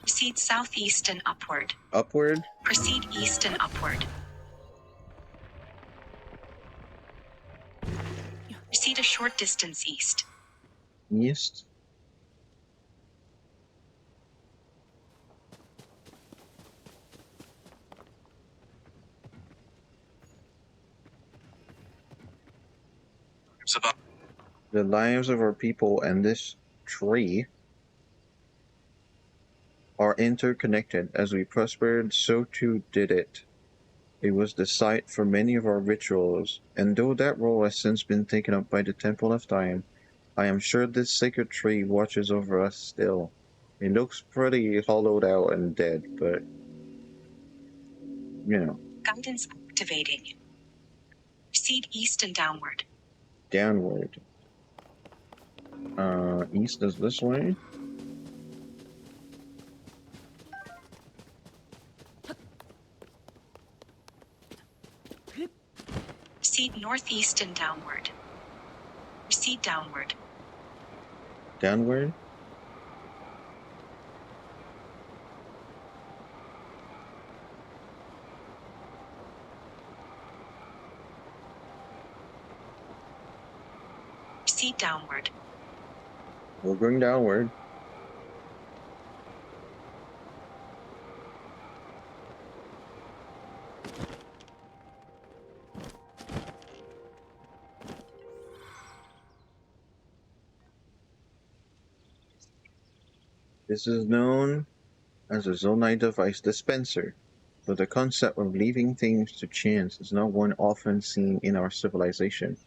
Proceed southeast and upward. Upward? Proceed east and upward. Proceed a short distance east. East? it's about The lives of our people and this tree are interconnected. As we prospered, so too did it. It was the site for many of our rituals, and though that role has since been taken up by the Temple of Time, I am sure this sacred tree watches over us still. It looks pretty hollowed out and dead, but you know, Guidance activating. Proceed east and downward. downward. East is this way. Proceed northeast and downward. Proceed downward. Downward. Proceed downward. We're going downward. This is known as a Zonai device dispenser, but the concept of leaving things to chance is not one often seen in our civilization.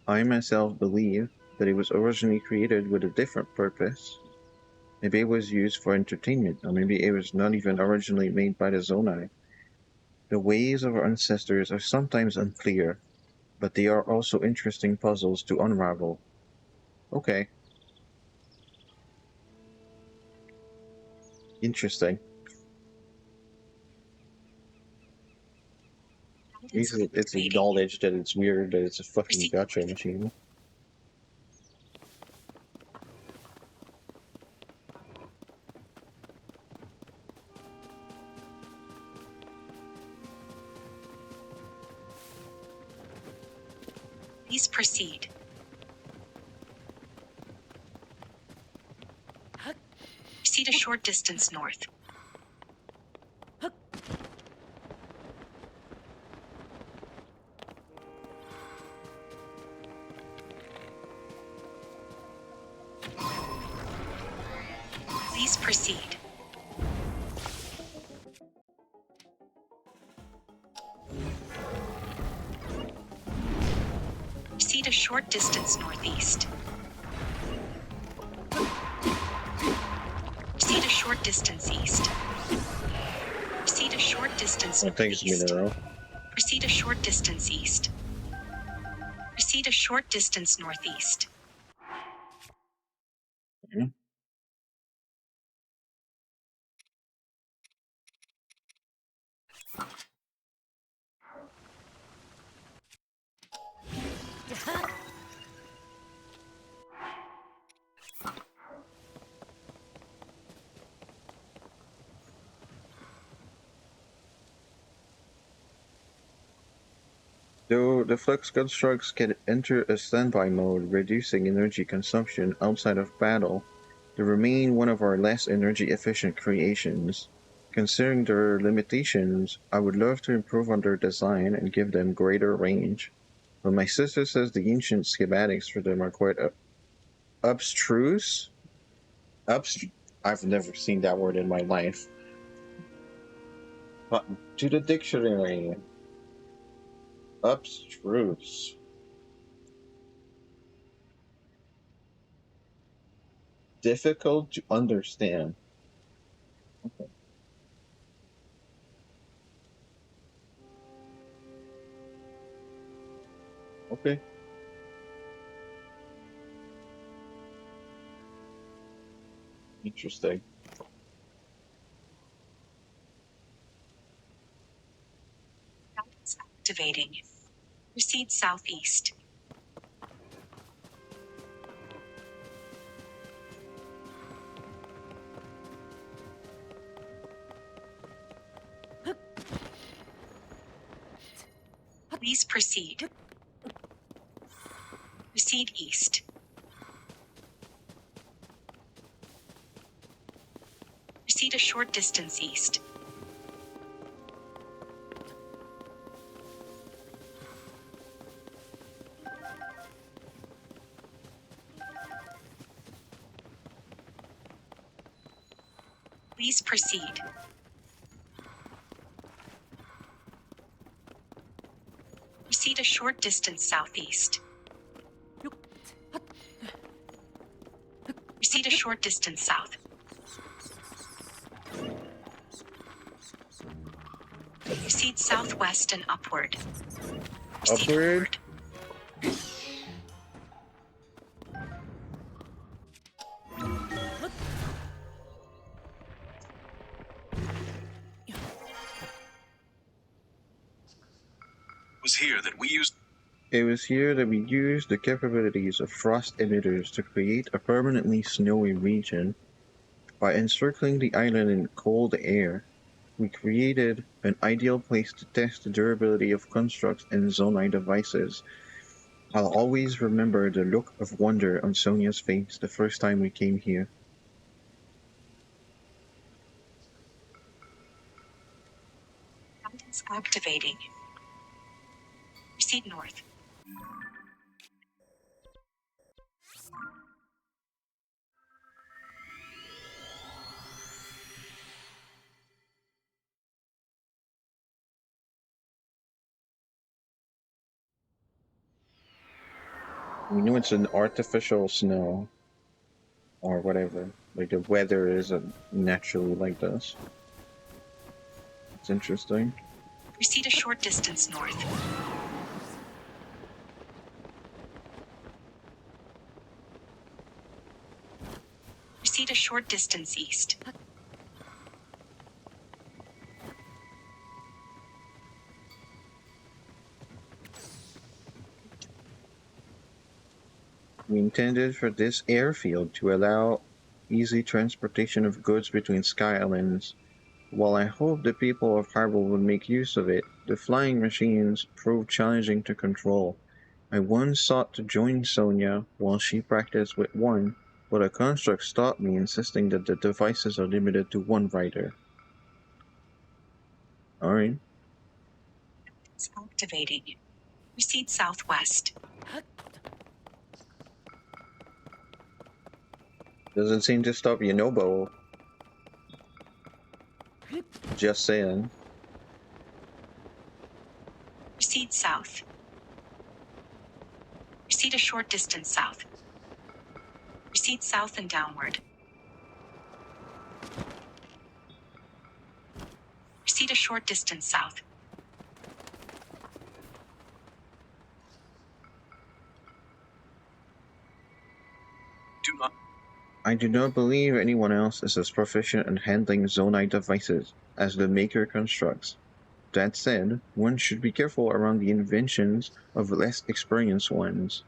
I myself believe that it was originally created with a different purpose. Maybe it was used for entertainment, or maybe it was not even originally made by the Zonai. The ways of our ancestors are sometimes unclear, but they are also interesting puzzles to unravel. Okay, interesting. At Guidance least it's activating. acknowledged that it's weird that it's a fucking Proceed gotcha north. machine. Please proceed. Proceed a short distance north. Please proceed. Proceed a short distance northeast. Proceed a short distance east. Proceed a short distance Well, thanks, northeast. Minero. Proceed a short distance east. Proceed a short distance northeast. Mhm. Though the flux constructs can enter a standby mode, reducing energy consumption outside of battle, they remain one of our less energy efficient creations. Considering their limitations, I would love to improve on their design and give them greater range. But my sister says the ancient schematics for them are quite abstruse. I've never seen that word in my life. But to the dictionary, abstruse. Difficult to understand. Okay. Okay. Interesting. Guidance activating. Proceed southeast. Please proceed. Proceed east. Proceed a short distance east. Please proceed. Proceed a short distance southeast. Proceed a short distance south. Proceed southwest and upward. Proceed Upward? Was here that we used It was here that we used the capabilities of frost emitters to create a permanently snowy region. By encircling the island in cold air, we created an ideal place to test the durability of constructs and Zonai devices. I'll always remember the look of wonder on Sonia's face the first time we came here. Guidance activating. Proceed north. We know it's an artificial snow or whatever. Like the weather is naturally like this. It's interesting. Proceed a short distance north. Proceed a short distance east. We intended for this airfield to allow easy transportation of goods between Sky Islands. While I hope the people of Harbor will make use of it, the flying machines proved challenging to control. I once sought to join Sonia while she practiced with one, but a construct stopped me, insisting that the devices are limited to one writer. Alright. It's activating. Proceed southwest. Doesn't seem to stop Yonobo. Just saying. Proceed south. Proceed a short distance south. Proceed south and downward. Proceed a short distance south. Do not. I do not believe anyone else is as proficient in handling Zonite devices as the Maker constructs. That said, one should be careful around the inventions of less experienced ones.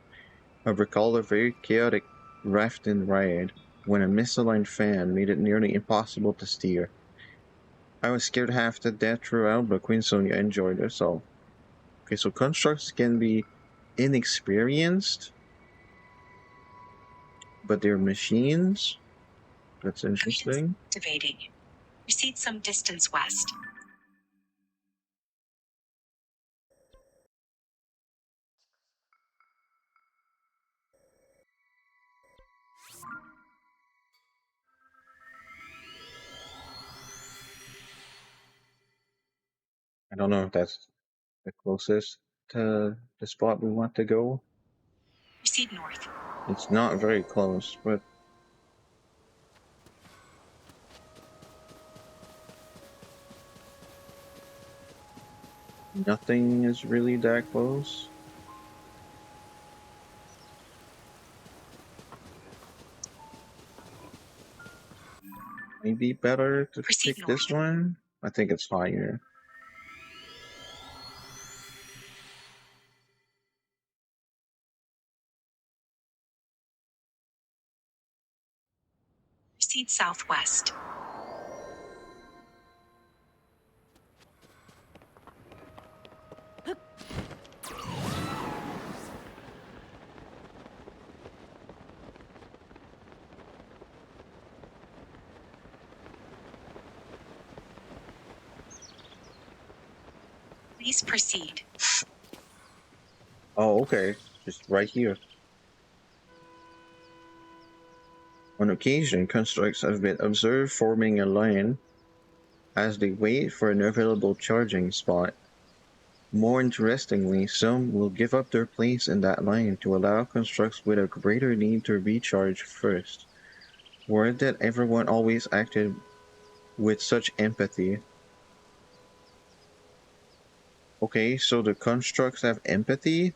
I recall a very chaotic rafting ride when a misaligned fan made it nearly impossible to steer. I was scared half to death throughout, but Queen Sonia enjoyed herself. Okay, so constructs can be inexperienced, but they're machines? That's interesting. Activating. Proceed some distance west. I don't know if that's the closest to the spot we want to go. Proceed north. It's not very close, but nothing is really that close. Maybe better to Proceed pick this north. one. I think it's higher. Proceed southwest. Please proceed. Oh, okay. Just right here. On occasion, constructs have been observed forming a line as they wait for an available charging spot. More interestingly, some will give up their place in that line to allow constructs with a greater need to recharge first. Word that everyone always acted with such empathy. Okay, so the constructs have empathy?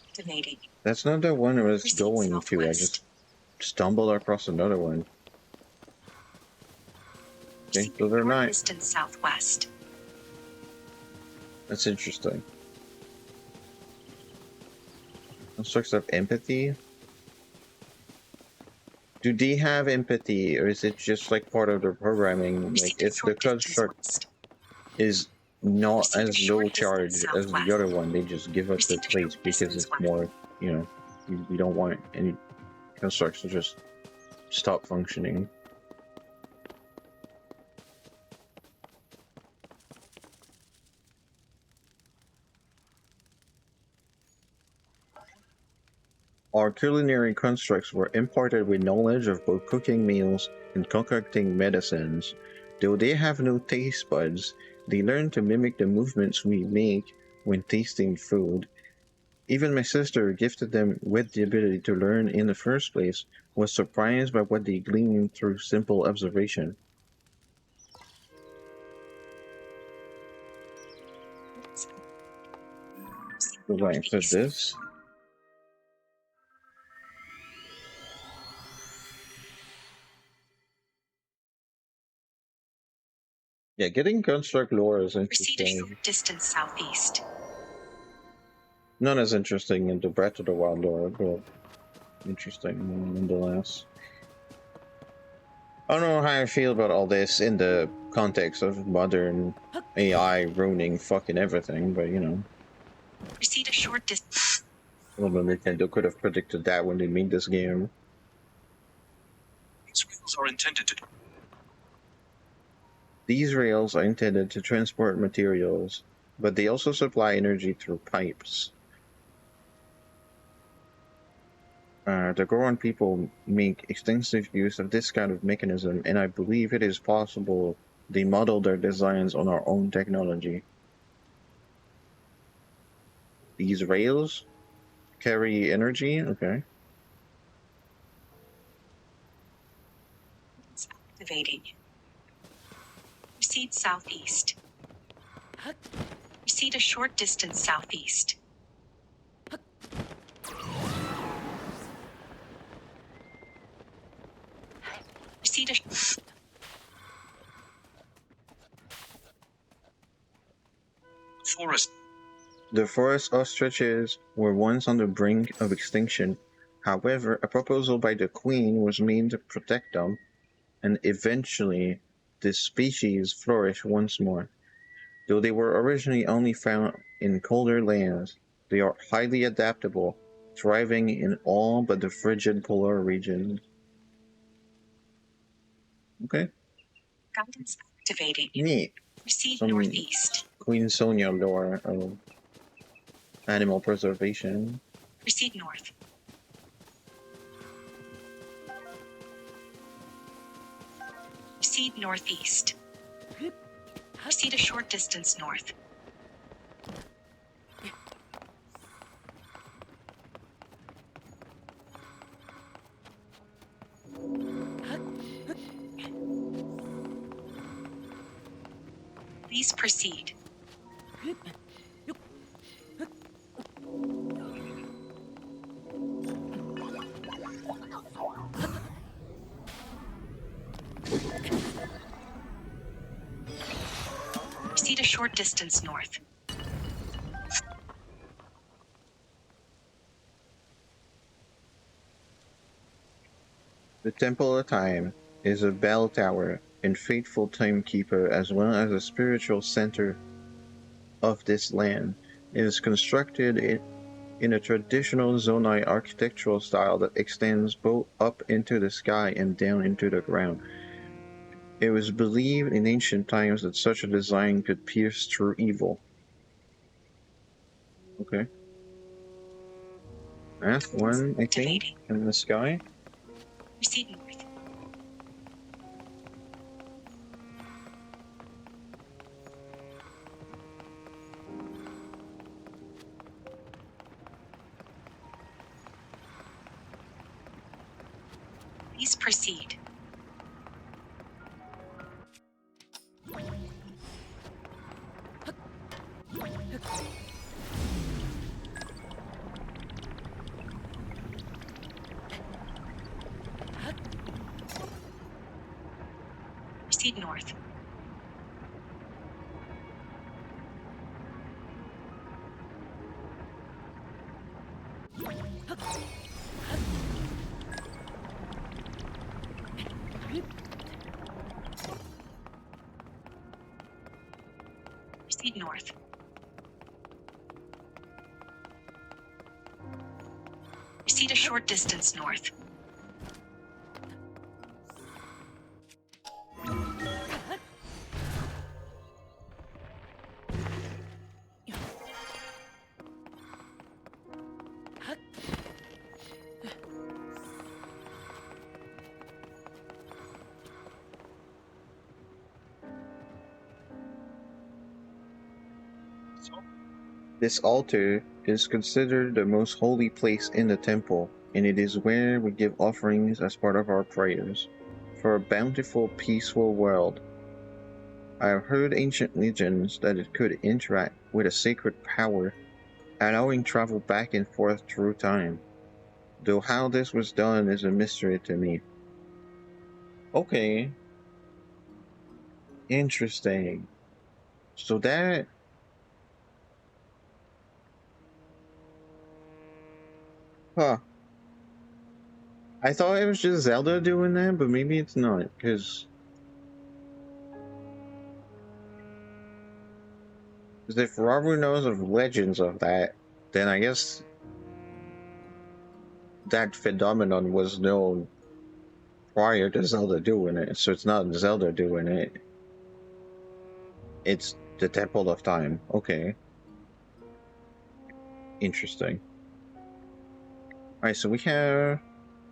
Activating. That's not the one I was Proceed going to. I southwest. just stumbled across another one. Okay, Proceed so they're short not. distance southwest. That's interesting. Constructs have empathy? Do they have empathy, or is it just like part of their programming? Like, Proceed a if the short distance construct west. is not Proceed a as low short distance charge as the southwest. other one, they just give up their Proceed a place short because distance it's west. more, you know, we don't want any constructs to just stop functioning. Our culinary constructs were imparted with knowledge of both cooking meals and concocting medicines. Though they have no taste buds, they learn to mimic the movements we make when tasting food. Even my sister, gifted them with the ability to learn in the first place, was surprised by what they gleaned through simple observation. So, right, so Northeast. this. Yeah, getting construct lore is Proceed a interesting. short distance southeast. Not as interesting in the Breath of the Wild lore, but interesting nonetheless. I don't know how I feel about all this in the context of modern AI ruining fucking everything, but you know. Proceed a short distance. Well, Nintendo could have predicted that when they made this game. These rails are intended to. These rails are intended to transport materials, but they also supply energy through pipes. The Goron people make extensive use of this kind of mechanism, and I believe it is possible they model their designs on our own technology. These rails carry energy? Okay. Activating. Proceed southeast. Proceed a short distance southeast. Proceed a. Forest. The forest ostriches were once on the brink of extinction. However, a proposal by the Queen was made to protect them, and eventually this species flourished once more. Though they were originally only found in colder lands, they are highly adaptable, thriving in all but the frigid polar regions. Okay, Guidance activating. neat. Proceed Some northeast. Queen Sonia lore of animal preservation. Proceed north. Proceed northeast. Proceed a short distance north. Please proceed. Proceed a short distance north. The Temple of Time is a bell tower and faithful timekeeper as well as a spiritual center of this land. It is constructed in a traditional Zonai architectural style that extends both up into the sky and down into the ground. It was believed in ancient times that such a design could pierce through evil. Okay. That's one, I think, Activating. in the sky. Proceed north. Please proceed. Proceed north. Proceed north. Proceed a short distance north. So, This altar is considered the most holy place in the temple, and it is where we give offerings as part of our prayers for a bountiful, peaceful world. I have heard ancient legends that it could interact with a sacred power, allowing travel back and forth through time. Though how this was done is a mystery to me. Okay, interesting. So that... Huh. I thought it was just Zelda doing that, but maybe it's not, because if Robert knows of legends of that, then I guess that phenomenon was known prior to Zelda doing it, so it's not Zelda doing it. It's the Temple of Time. Okay. Interesting. Alright, so we have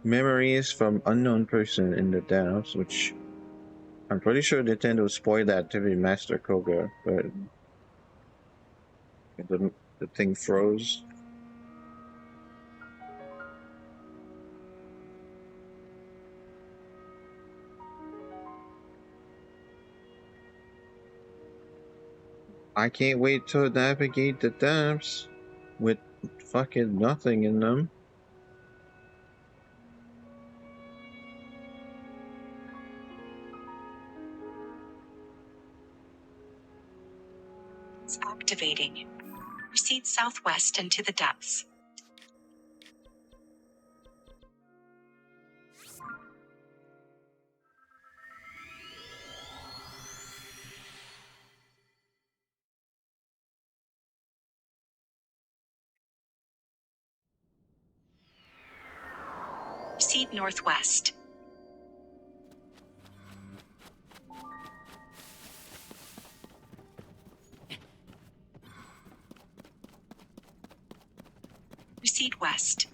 memories from unknown person in the depths, which I'm pretty sure Nintendo spoiled that to be Master Koga, but the thing froze. I can't wait to navigate the depths with fucking nothing in them. It's activating. Proceed southwest into the depths. Proceed northwest. Proceed west.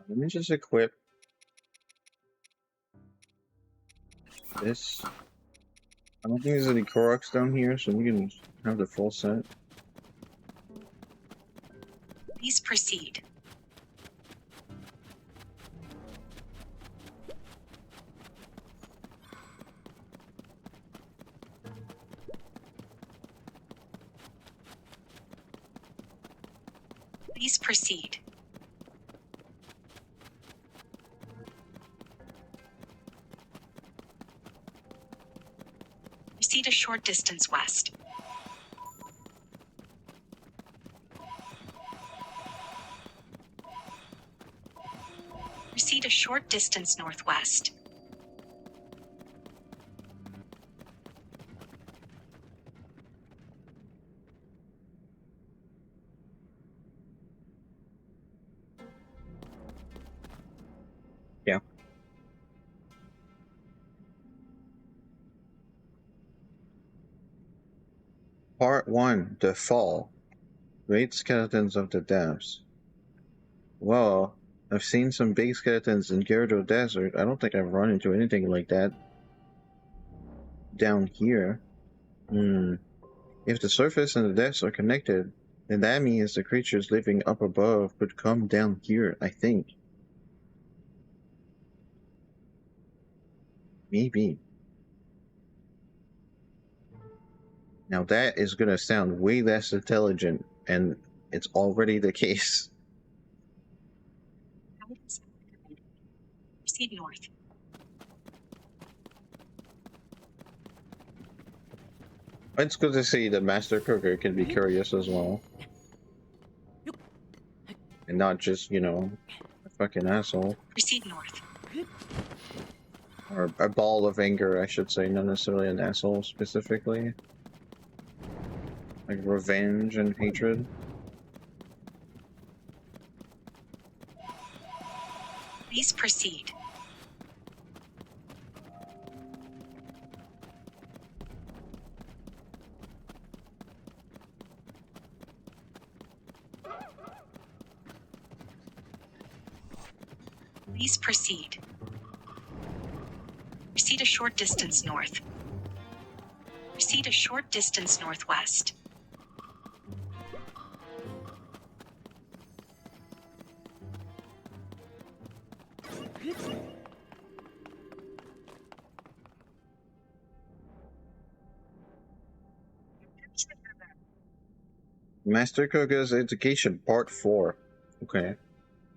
Let me just equip this. I don't think there's any Koroks down here, so we can have the full set. Please proceed. Please proceed. Proceed a short distance west. Proceed a short distance northwest. Yeah. Part 1, The Fall. Great Skeletons of the Depths. Well, I've seen some big skeletons in Gyarados Desert. I don't think I've run into anything like that down here. If the surface and the depths are connected, then that means the creatures living up above could come down here, I think. Maybe. Now that is gonna sound way less intelligent, and it's already the case. Proceed north. It's good to see that Master Cooker can be curious as well. And not just, you know, a fucking asshole. Proceed north. Or a ball of anger, I should say, not necessarily an asshole specifically. Like revenge and hatred. Please proceed. Please proceed. Proceed a short distance north. Proceed a short distance northwest. Master Koga's Education Part 4. Okay.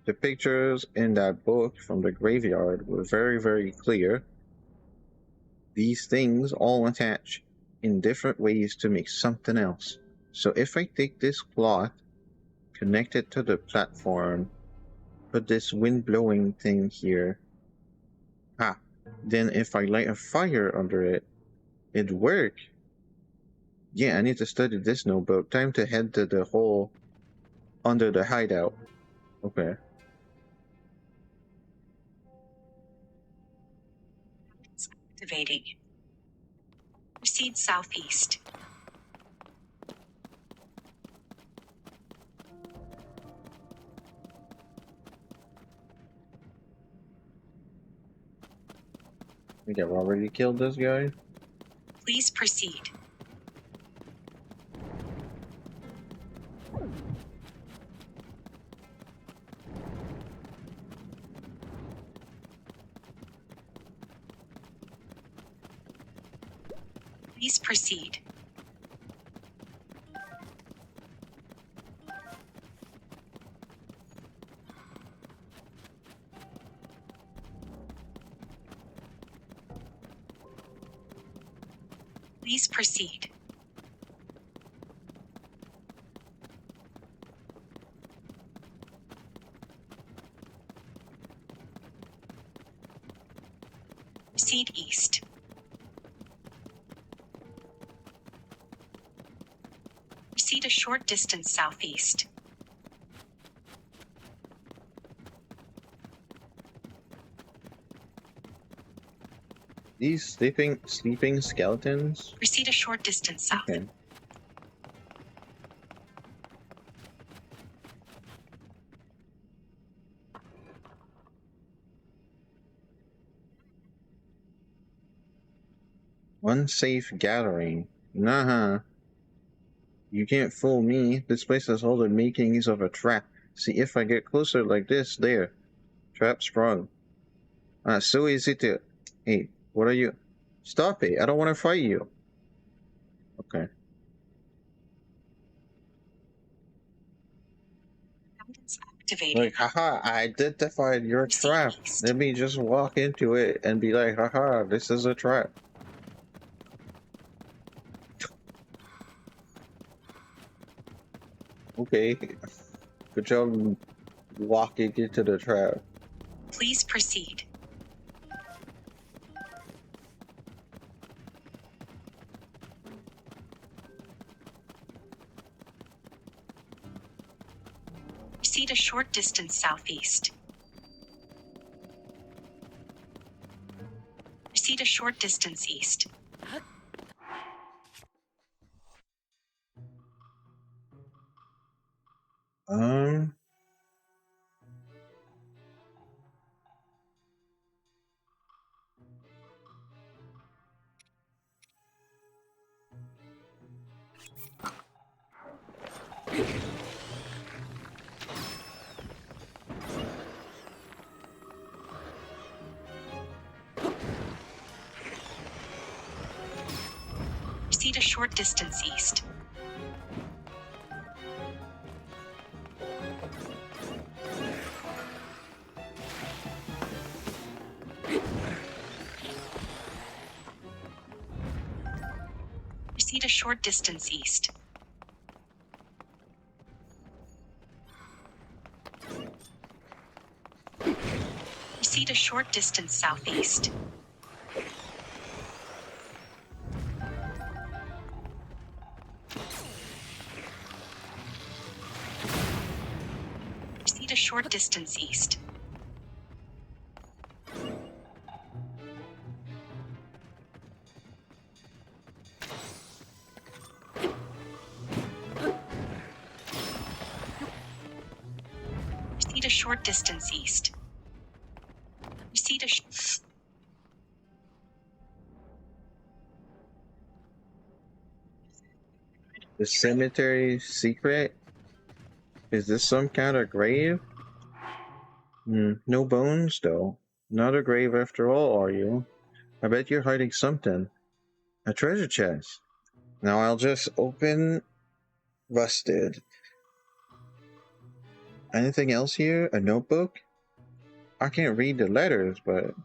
The pictures in that book from the graveyard were very, very clear. These things all attach in different ways to make something else. So if I take this cloth, connect it to the platform, put this wind blowing thing here, Then if I light a fire under it, it'd work. Yeah, I need to study this notebook. Time to head to the hole under the hideout. Okay. Activating. Proceed southeast. I think I've already killed this guy. Please proceed. Please proceed. Please proceed. Proceed east. Proceed a short distance southeast. These sleeping skeletons. Proceed a short distance south. Okay. Unsafe gathering. Nah. You can't fool me. This place has all the makings of a trap. See, if I get closer like this, there. Trap sprung. So easy to... Hey, what are you... Stop it, I don't want to fight you. Okay. Guidance activated. Like, haha, I identified your Proceed trap. east. Let me just walk into it and be like, haha, this is a trap. Okay. Good job walking into the trap. Please proceed. Proceed a short distance southeast. Proceed a short distance east. Um... Proceed a short distance east. Proceed a short distance east. Proceed a short distance southeast. Proceed a short distance east. Proceed a short distance east. Proceed a The cemetery secret? Is this some kind of grave? No bones, though. Not a grave after all, are you? I bet you're hiding something. A treasure chest. Now I'll just open Rusted. Anything else here? A notebook? I can't read the letters, but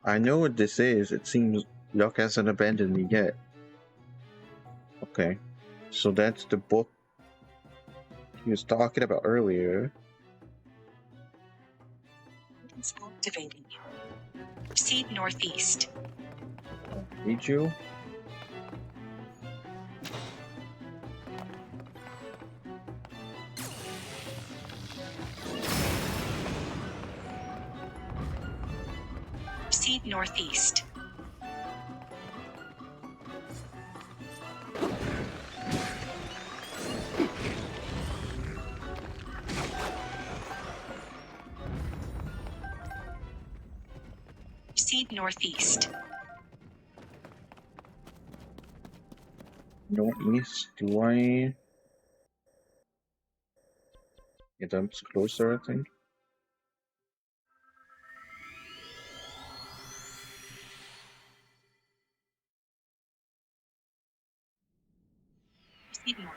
I know what this is. It seems Luck hasn't abandoned me yet. Okay. So that's the book he was talking about earlier. guidance activating. Proceed northeast. Read you? Proceed northeast. Proceed northeast. Northeast, do I? Yeah, that's closer, I think. Proceed north.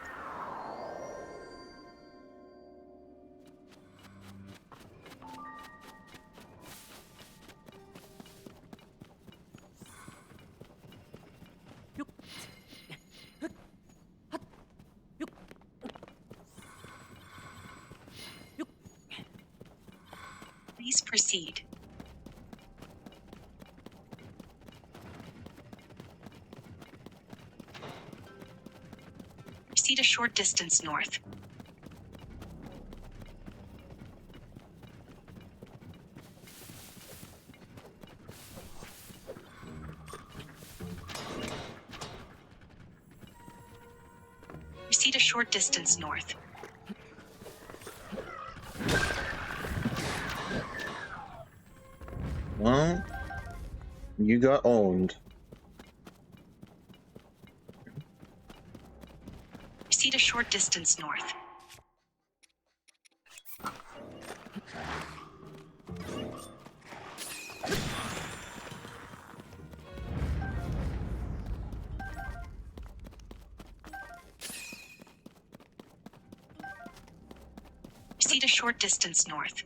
Please proceed. Proceed a short distance north. Proceed a short distance north. Well, you got owned. Proceed a short distance north. Proceed a short distance north.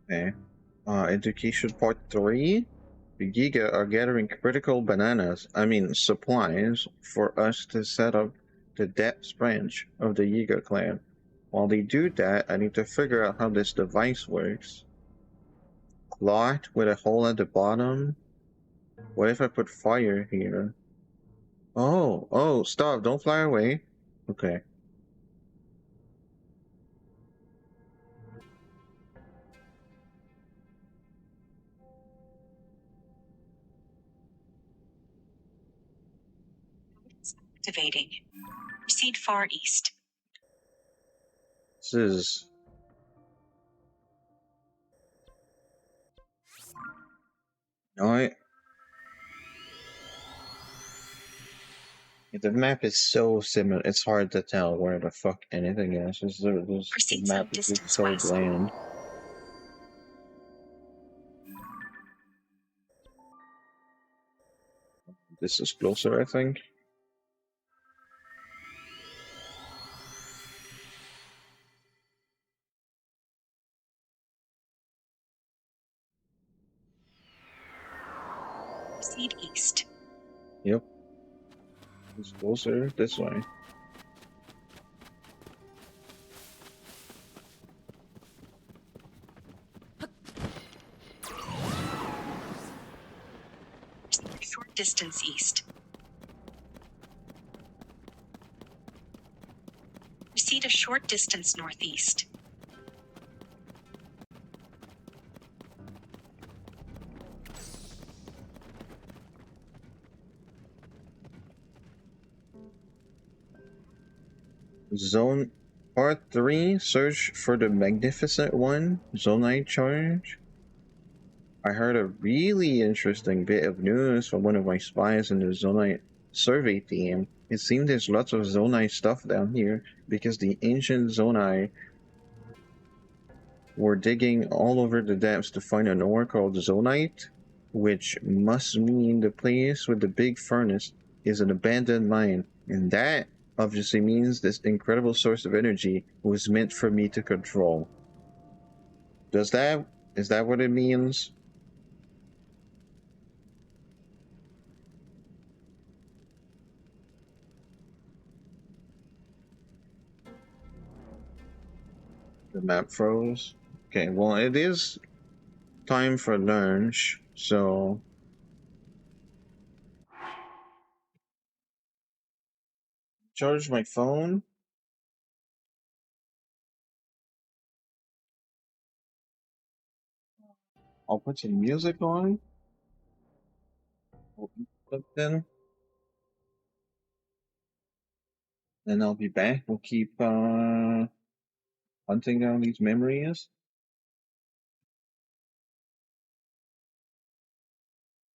Okay. Education Part 3. The Giga are gathering critical supplies for us to set up the depths branch of the Yiga clan. While they do that, I need to figure out how this device works. Cloth with a hole at the bottom? What if I put fire here? Oh, stop, don't fly away. Okay. Activating. Proceed far east. This is... No, the map is so similar, it's hard to tell where the fuck anything is. The Proceed map some is just distance so west. bland. This is closer, I think. Proceed east. Yep. It's closer this way. Proceed a short distance east. Proceed a short distance northeast. Zone Part 3, search for the Magnificent One, Zonite Charge. I heard a really interesting bit of news from one of my spies in the Zonite survey team. It seemed there's lots of Zonite stuff down here because the ancient Zonite were digging all over the depths to find an ore called Zonite, which must mean the place with the big furnace is an abandoned mine, and that obviously means this incredible source of energy was meant for me to control. Is that what it means? map froze. Okay, well, it is time for lunch, so charge my phone. I'll put some music on. But then I'll be back. We'll keep hunting down these memories.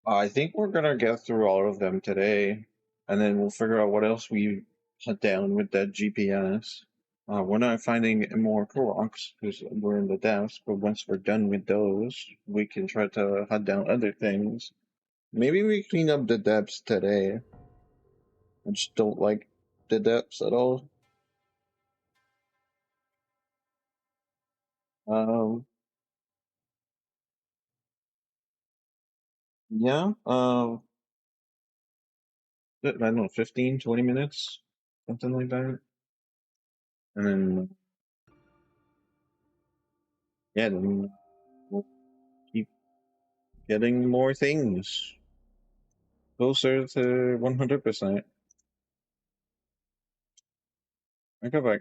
I think we're gonna get through all of them today, and then we'll figure out what else we hunt down with that GPS. We're not finding more Koroks because we're in the depths, but once we're done with those, we can try to hunt down other things. Maybe we clean up the depths today. I just don't like the depths at all. Um, yeah, I don't know, 15, 20 minutes, something like that. And then, yeah, then we'll keep getting more things closer to 100%. I go back.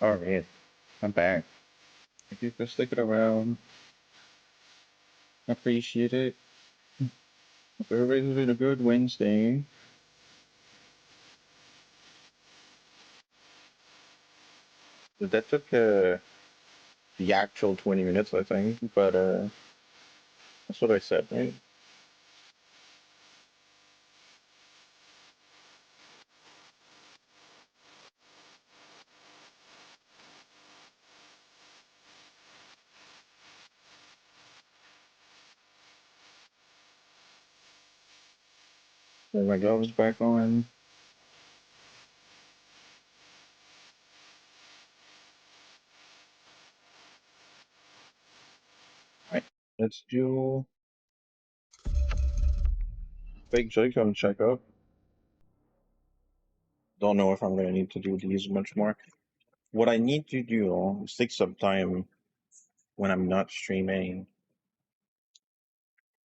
Alright, I'm back. Thank you for sticking around. Appreciate it. Everybody's been a good Wednesday. That took the actual 20 minutes, I think, but that's what I said, right? There my gloves back on. Right, let's do big Joy-Con checkup. Don't know if I'm gonna need to do these much more. What I need to do is take some time when I'm not streaming,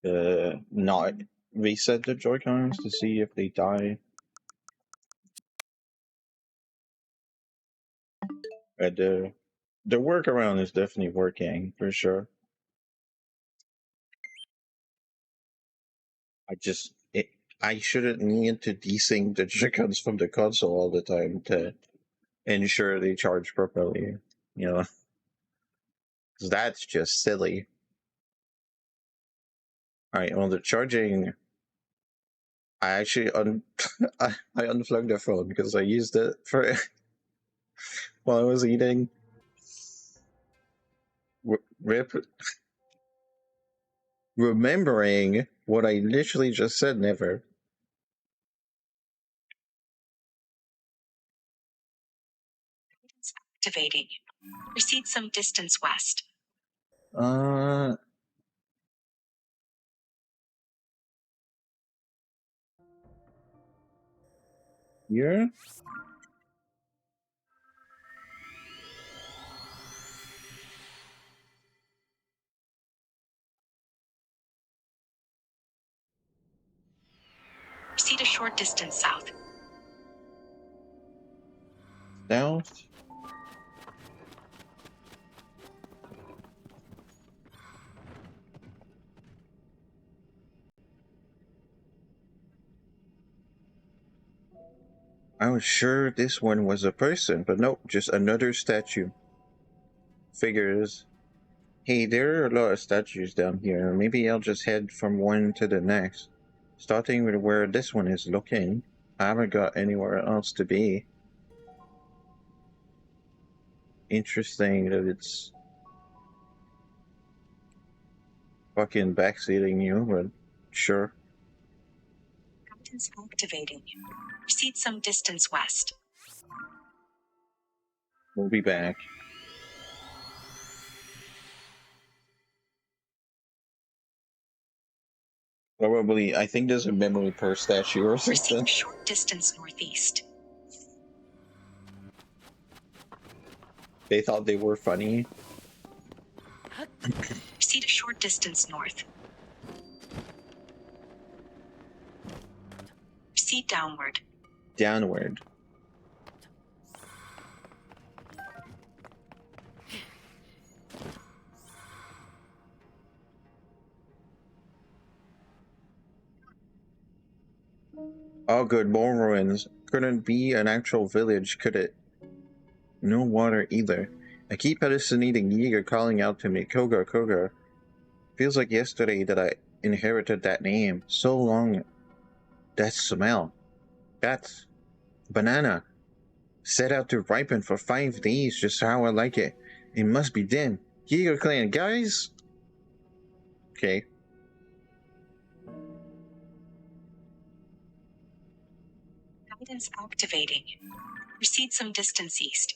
not reset the Joy-Cons to see if they die. And the workaround is definitely working for sure. I shouldn't need to desync the Joy-Cons from the console all the time to ensure they charge properly. You know, 'cause that's just silly. All right, well the charging. I actually I unplugged the phone because I used it for while I was eating. Rip. Remembering what I literally just said, never. Activating. Proceed some distance west. Uh, here? Proceed a short distance south. South? I was sure this one was a person, but nope, just another statue. Figures. Hey, there are a lot of statues down here. Maybe I'll just head from one to the next. Starting with where this one is looking. I haven't got anywhere else to be. Interesting that it's fucking backseating you, but sure. Guidance activating. Proceed some distance west. We'll be back. Probably, I think there's a memory per statue or Proceed something. a short distance northeast. They thought they were funny. Proceed a short distance north. Proceed downward. Downward. Oh, good, more ruins. Couldn't be an actual village, could it? No water either. I keep hallucinating Yeager calling out to me, Koga, Koga. Feels like yesterday that I inherited that name. So long. That smell. That's banana. Set out to ripen for 5 days, just how I like it. It must be then. Yeager clan, guys! Okay. Guidance activating. Proceed some distance east.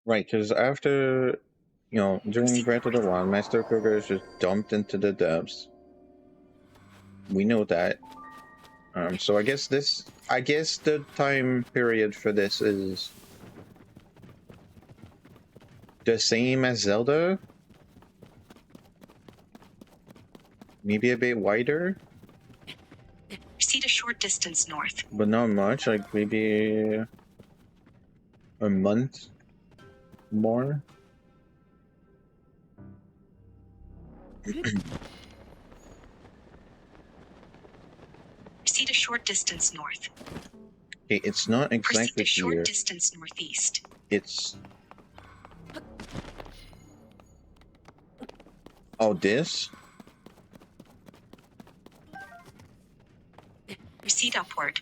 Right, because after, during Breath of the Wild, Master Koga is just dumped into the depths. We know that. So I guess the time period for this is the same as Zelda. Maybe a bit wider, Proceed a short distance north. but not much. Like maybe a month more. Proceed a short distance north. Okay, it's not Proceed exactly a short here. distance northeast. It's... Oh, this? Proceed upward.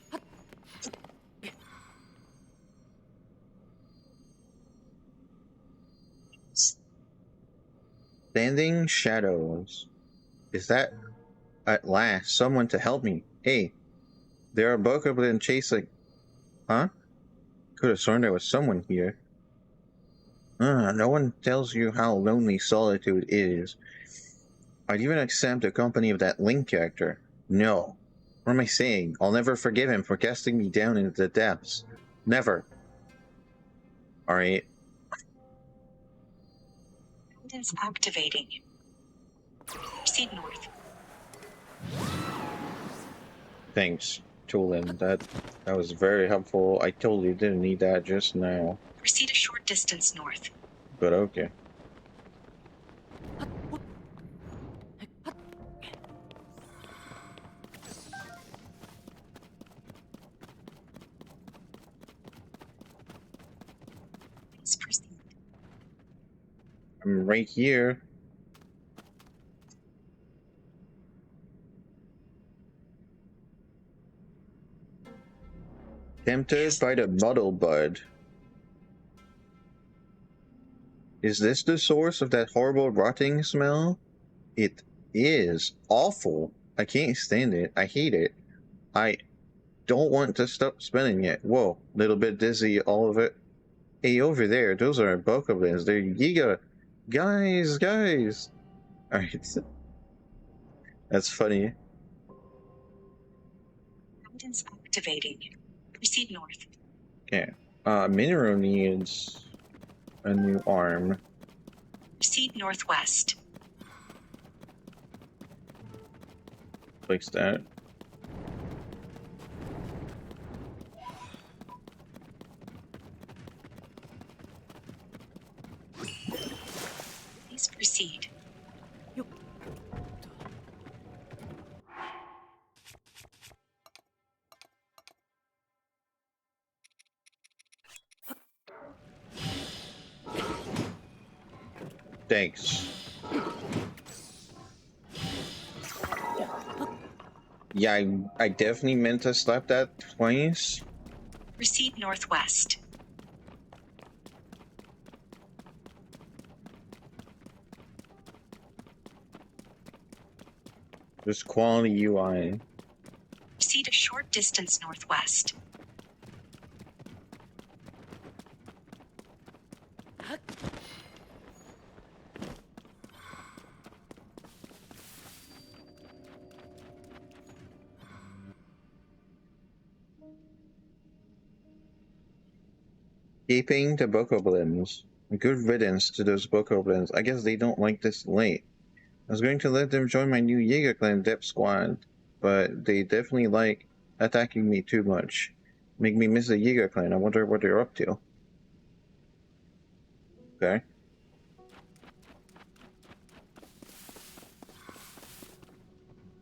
Standing shadows. Is that at last someone to help me? Hey, there are bokoblin chasing. Huh? Could have sworn there was someone here. No one tells you how lonely solitude is. I'd even accept the company of that Link character. No. What am I saying? I'll never forgive him for casting me down into the depths. Never. Alright. Guidance activating. Proceed north. Thanks, Tulin. That was very helpful. I totally didn't need that just now. Proceed a short distance north. But okay. Please proceed. I'm right here. Tempted by the muddle bud. Is this the source of that horrible rotting smell? It is awful. I can't stand it. I hate it. I don't want to stop spinning it. Whoa, little bit dizzy, all of it. Hey, over there, those are bokoblins. They're Giga. Guys. Alright. That's funny. Guidance activating. Proceed north. Okay. Minero needs a new arm. Proceed northwest. Fix that. Please proceed. Thanks. Yeah, I definitely meant to slap that twice. Proceed northwest. Just quality UI. Proceed a short distance northwest. Keeping the bokoblins. Good riddance to those bokoblins. I guess they don't like this late. I was going to let them join my new Jaeger clan depth squad, but they definitely like attacking me too much. Make me miss the Jaeger clan. I wonder what they're up to. Okay.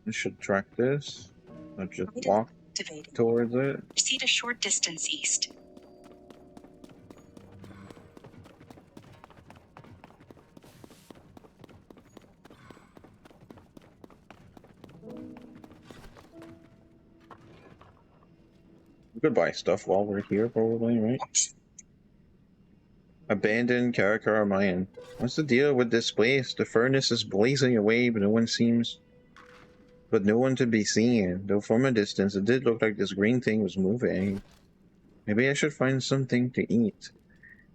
I should track this. Not just walk Activating. towards it. Proceed a short distance east. We could buy stuff while we're here, probably, right? Abandoned Karakara Mine. What's the deal with this place? The furnace is blazing away, but no one to be seen. Though from a distance, it did look like this green thing was moving. Maybe I should find something to eat.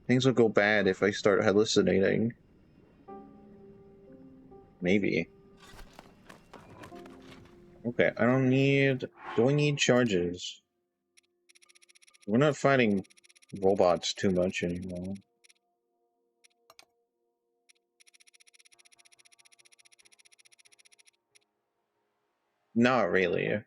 Things will go bad if I start hallucinating. Maybe. Okay, I don't need... Do I need charges? We're not fighting robots too much anymore. Not really.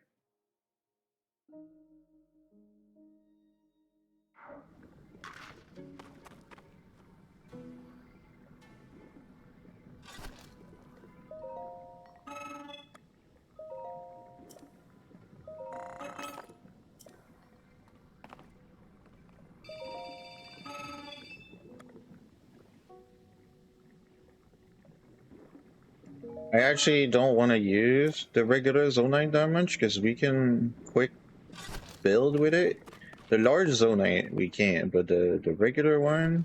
I actually don't want to use the regular Zonite damage because we can quick build with it. The large Zonite we can't, but the regular one.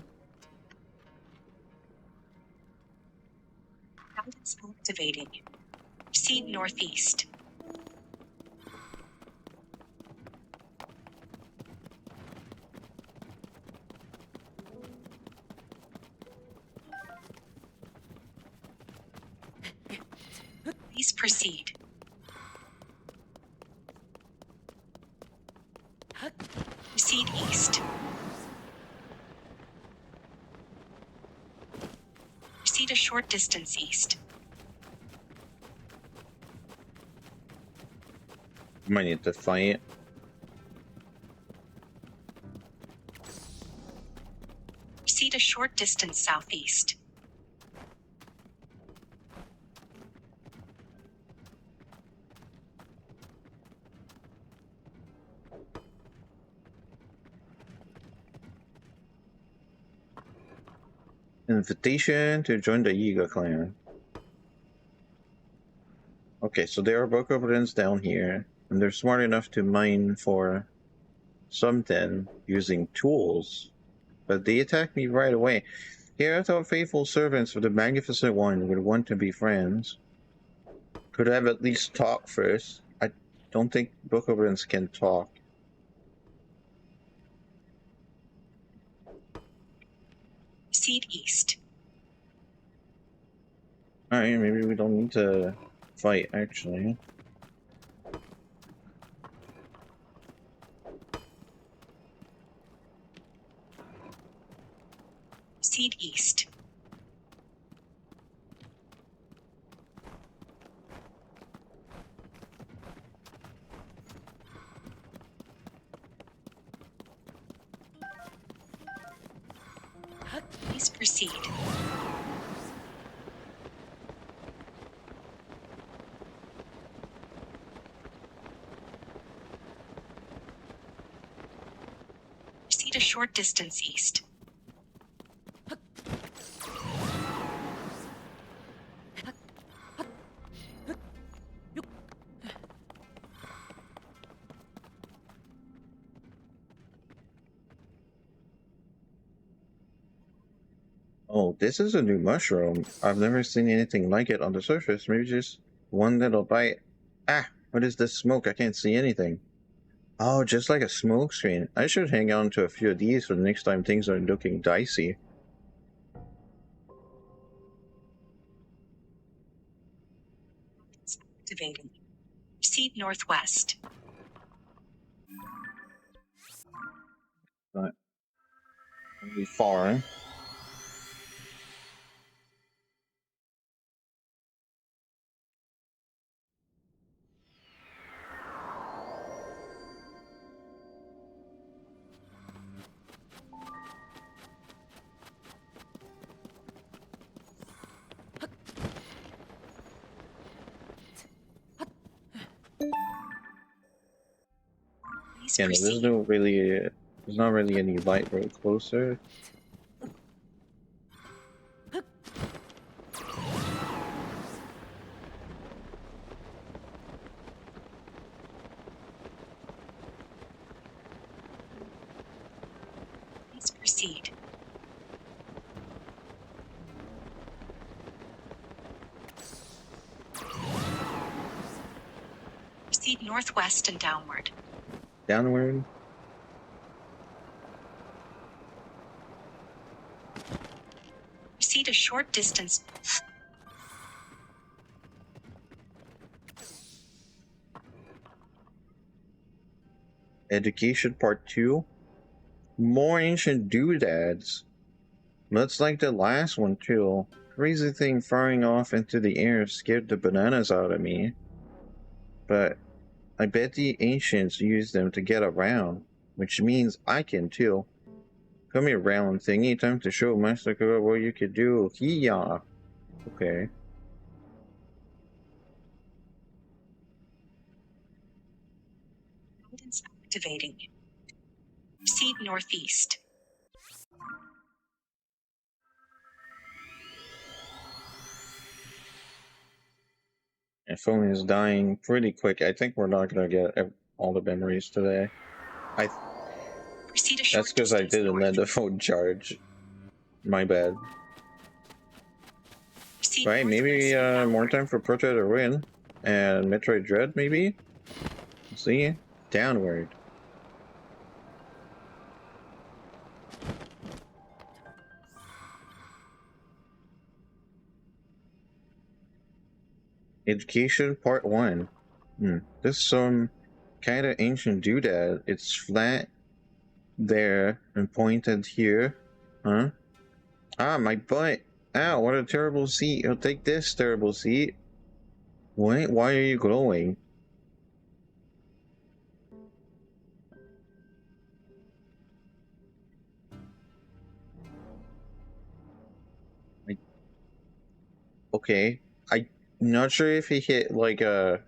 Guidance activating. Proceed northeast. Please proceed. Proceed east. Proceed a short distance east. Might need to fight. Proceed a short distance southeast. Invitation to join the Yiga clan. Okay, so there are Bokoblins down here, and they're smart enough to mine for something using tools, but they attack me right away. Here I thought faithful servants of the Magnificent One would want to be friends. Could have at least talked first. I don't think Bokoblins can talk. Proceed east. Alright, maybe we don't need to fight, actually. Proceed east. Please proceed. Proceed a short distance east. Oh, this is a new mushroom. I've never seen anything like it on the surface. Maybe just one little bite. Ah, what is this smoke? I can't see anything. Oh, just like a smoke screen. I should hang on to a few of these for the next time things are looking dicey. Activating. Proceed northwest. But be far. Please Yeah, no, proceed. there's not really any light road closer. Please proceed. Proceed northwest and downward. Downward. Proceed a short distance. Education Part 2. More ancient doodads. Looks like the last one too. Crazy thing firing off into the air scared the bananas out of me. but I bet the ancients used them to get around, which means I can too. Come here, round thingy. Time to show Master Kuro what you could do. Hiya. Okay. Guidance activating. Proceed northeast. My phone is dying pretty quick. I think we're not gonna get all the memories today. Proceed a That's short because I distance didn't north. let the phone charge. My bad. Proceed Right, maybe northwest more downward. time for Portrait of Ruin and Metroid Dread, maybe? See? Downward. Education Part 1. This is some kind of ancient doodad. It's flat there and pointed here. Huh? Ah, my butt. Ow, what a terrible seat. I'll take this terrible seat. What? Why are you glowing? Okay. I'm not sure if he hit like a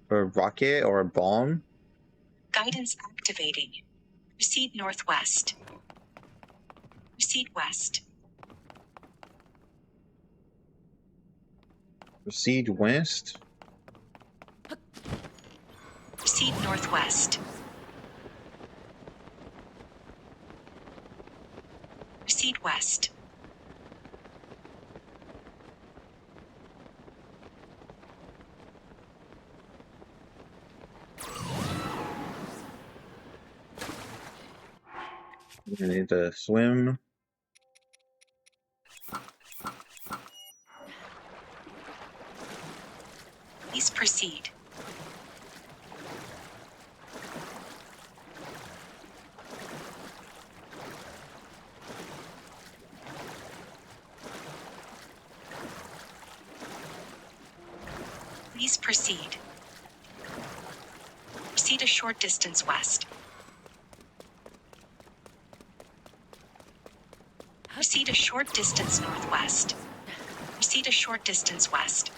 rocket or a bomb. Guidance activating. Proceed northwest. Proceed west. Proceed west. Proceed northwest. Proceed west. I need to swim. Please proceed. Please proceed. Proceed a short distance west. Proceed a short distance northwest. Proceed a short distance west.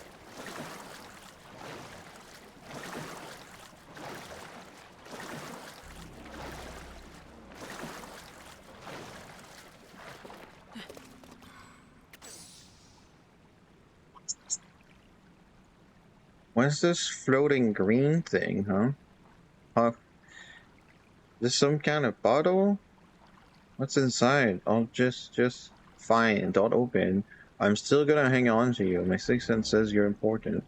What's this floating green thing, huh? Huh? This some kind of bottle? What's inside? I'll just fine. Don't open. I'm still gonna hang on to you. My sixth sense says you're important.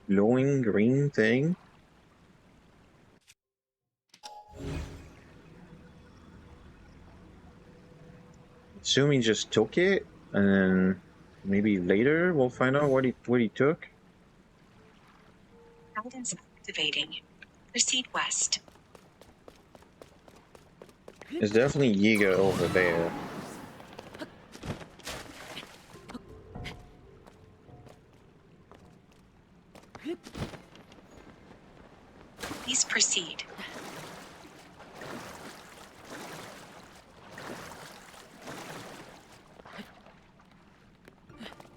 Glowing green thing? Assume he just took it, and then maybe later we'll find out what he took. Guidance activating. Proceed west. There's definitely Yiga over there. Please proceed.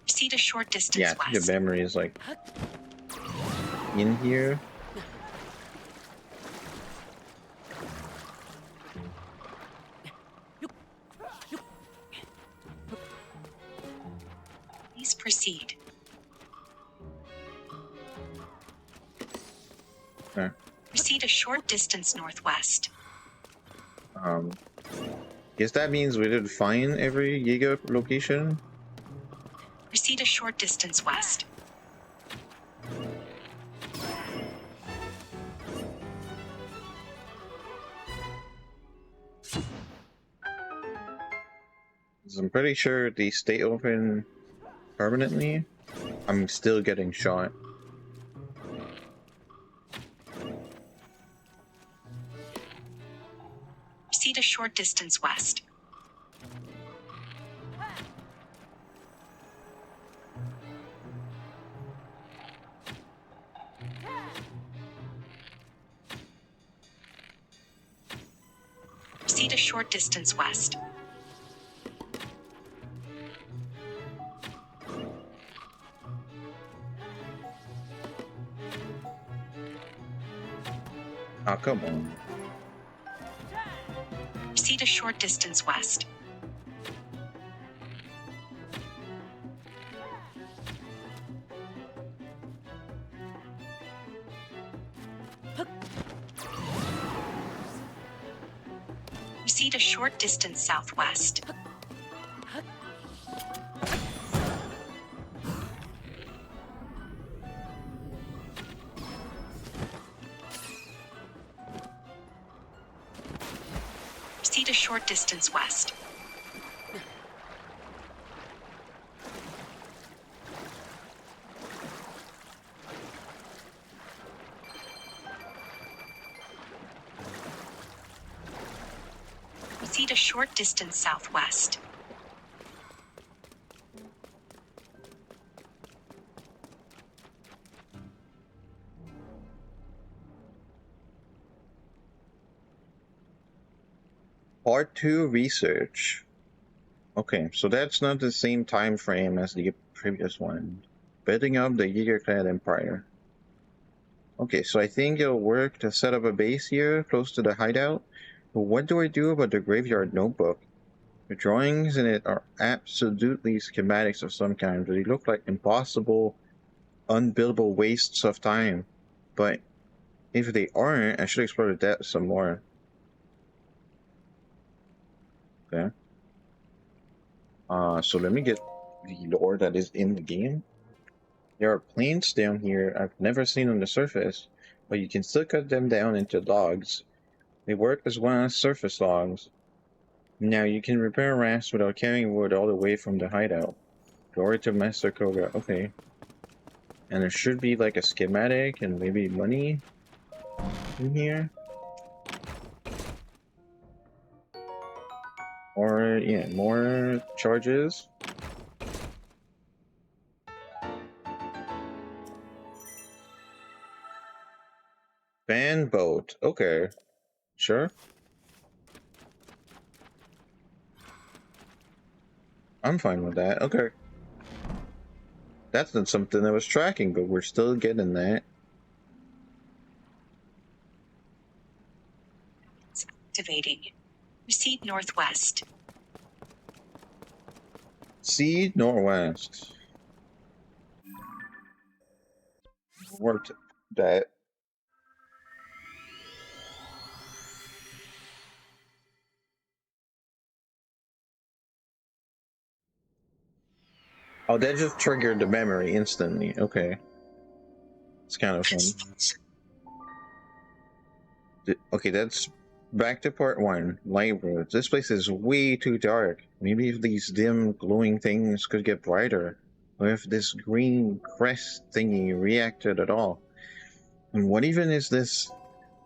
Proceed a short distance Yeah, I think west. the memory is like in here. Please proceed. Okay. Proceed a short distance northwest. Guess that means we did find every Yiga location. Proceed a short distance west. I'm pretty sure they stay open permanently. I'm still getting shot. Proceed a short distance west. Proceed a short distance west. Oh, come on. Proceed a short distance west. Proceed a short distance southwest. Proceed a short distance west. Proceed a short distance southwest. Part 2 research. Okay, so that's not the same time frame as the previous one. Building up the Yiga-clad Empire. Okay, so I think it'll work to set up a base here, close to the hideout. But what do I do about the graveyard notebook? The drawings in it are absolutely schematics of some kind, but they look like impossible, unbuildable wastes of time. But if they aren't, I should explore the depth some more. Okay. So let me get the lore that is in the game. There are planes down here I've never seen on the surface, but you can still cut them down into logs. They work as well as surface logs. Now you can repair rafts without carrying wood all the way from the hideout. Glory to Master Koga. Okay. And there should be like a schematic and maybe money in here. Or, yeah, more charges. Fan boat. Okay. Sure. I'm fine with that. Okay. That's not something I was tracking, but we're still getting that. Activating. Proceed northwest. Seed northwest. Worked that. Oh, that just triggered the memory instantly. Okay. It's kind of fun. Okay, that's back to part 1. Light roads. This place is way too dark. Maybe if these dim glowing things could get brighter. Or if this green crest thingy reacted at all. And what even is this?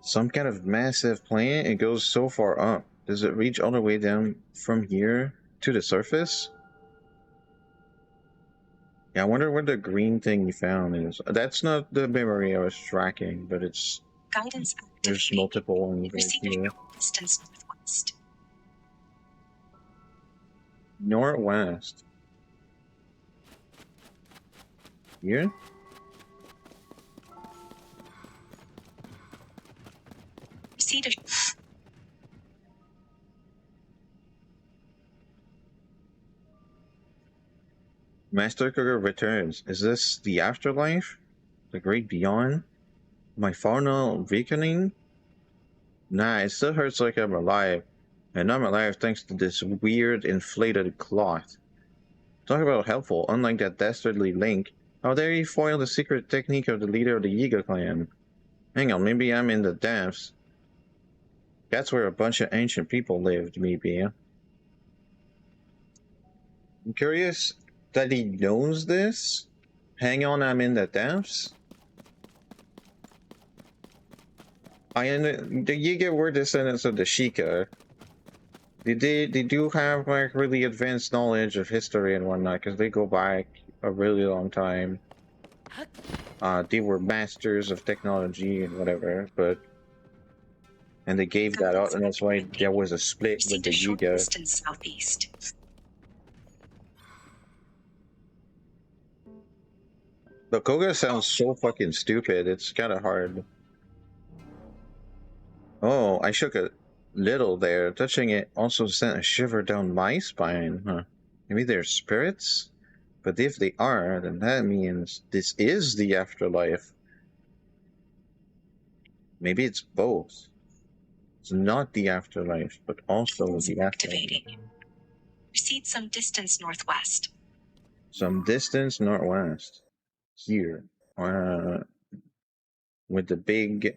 Some kind of massive plant? It goes so far up. Does it reach all the way down from here to the surface? Yeah, I wonder what the green thing you found is. That's not the memory I was tracking, but it's... Guidance There's activating. multiple in Proceed a here. short distance northwest. Northwest. Here? Proceed a Master Koga returns. Is this the afterlife? The great beyond? My final awakening? Nah, it still hurts like I'm alive. And I'm alive thanks to this weird inflated cloth. Talk about helpful, unlike that dastardly Link. How dare you foil the secret technique of the leader of the Yiga clan? Hang on, maybe I'm in the depths. That's where a bunch of ancient people lived, maybe. I'm curious that he knows this? Hang on, I'm in the depths? The Yiga were descendants of the Sheikah. They do have like really advanced knowledge of history and whatnot, because they go back a really long time. They were masters of technology and whatever, but and they gave that out, and that's why there was a split with Proceed the a short Giga. distance southeast. The Koga sounds so fucking stupid. It's kind of hard. Oh, I shook a little there. Touching it also sent a shiver down my spine. Huh. Maybe they're spirits? But if they are, then that means this is the afterlife. Maybe it's both. It's not the afterlife, but also the afterlife. Activating. Proceed some distance northwest. Some distance northwest. Here. With the big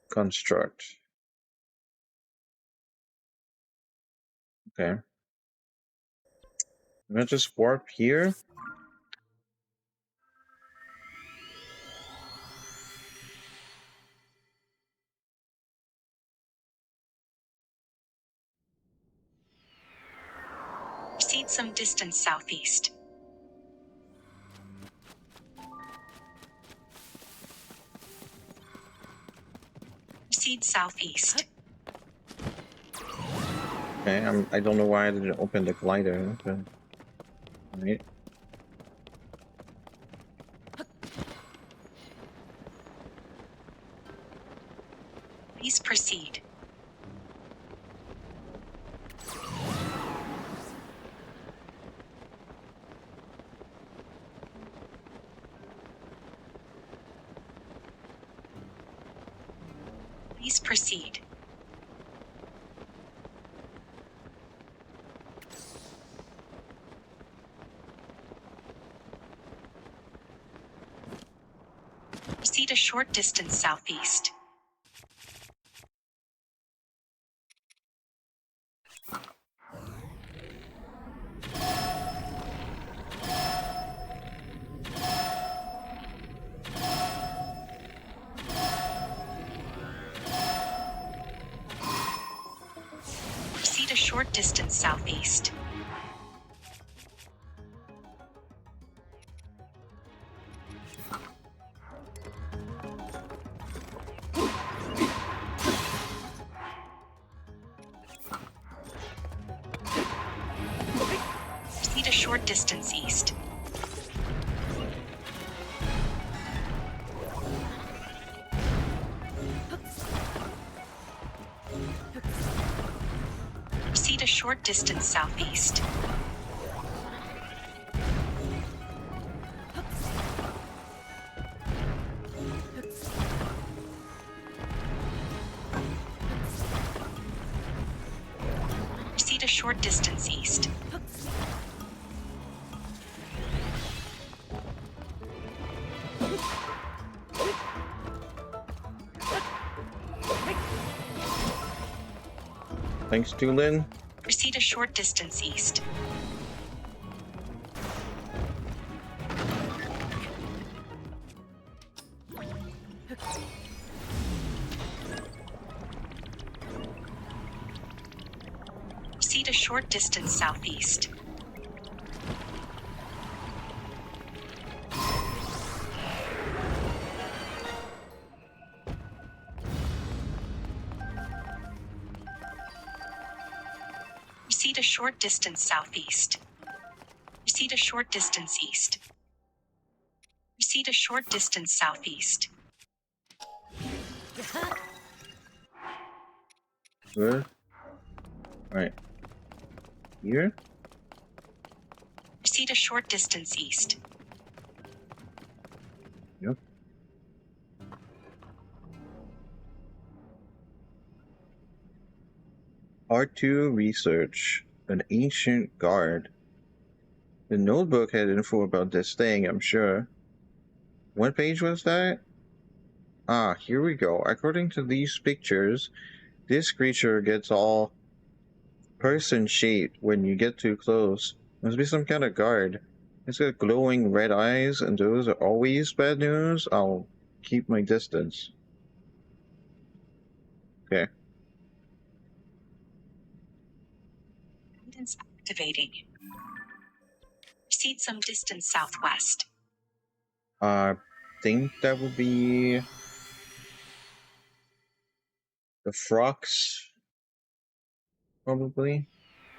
construct. Okay. I'm gonna just warp here. Proceed some distance southeast. Proceed southeast. Okay, I don't know why I didn't open the glider. Okay. Right. Please proceed. Please proceed. Proceed a short distance southeast. Proceed a short distance southeast. Proceed a short distance east. Proceed a short distance southeast. Proceed a short distance east. Thanks, Tulin. Proceed a short distance east. Proceed a short distance southeast. Proceed a short distance southeast. Proceed a short distance east. Proceed a short distance southeast. Good. Alright. Here? Proceed a short distance east. Yep. R2 Research. An ancient guard. The notebook had info about this thing, I'm sure. What page was that? Ah, here we go. According to these pictures, this creature gets all person-shaped when you get too close. Must be some kind of guard. It's got glowing red eyes, and those are always bad news. I'll keep my distance. Okay. Guidance activating. Proceed some distance southwest. I think that would be The Frox, probably.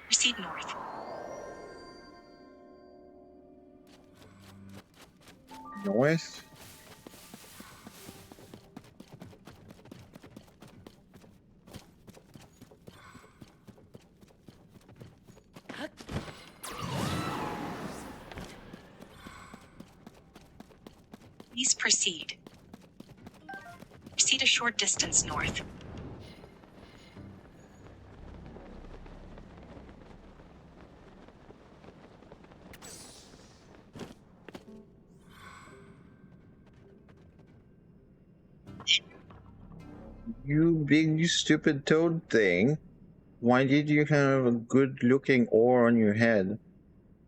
Proceed north. North? Please proceed. Proceed a short distance north. You big stupid toad thing. Why did you have a good looking ore on your head?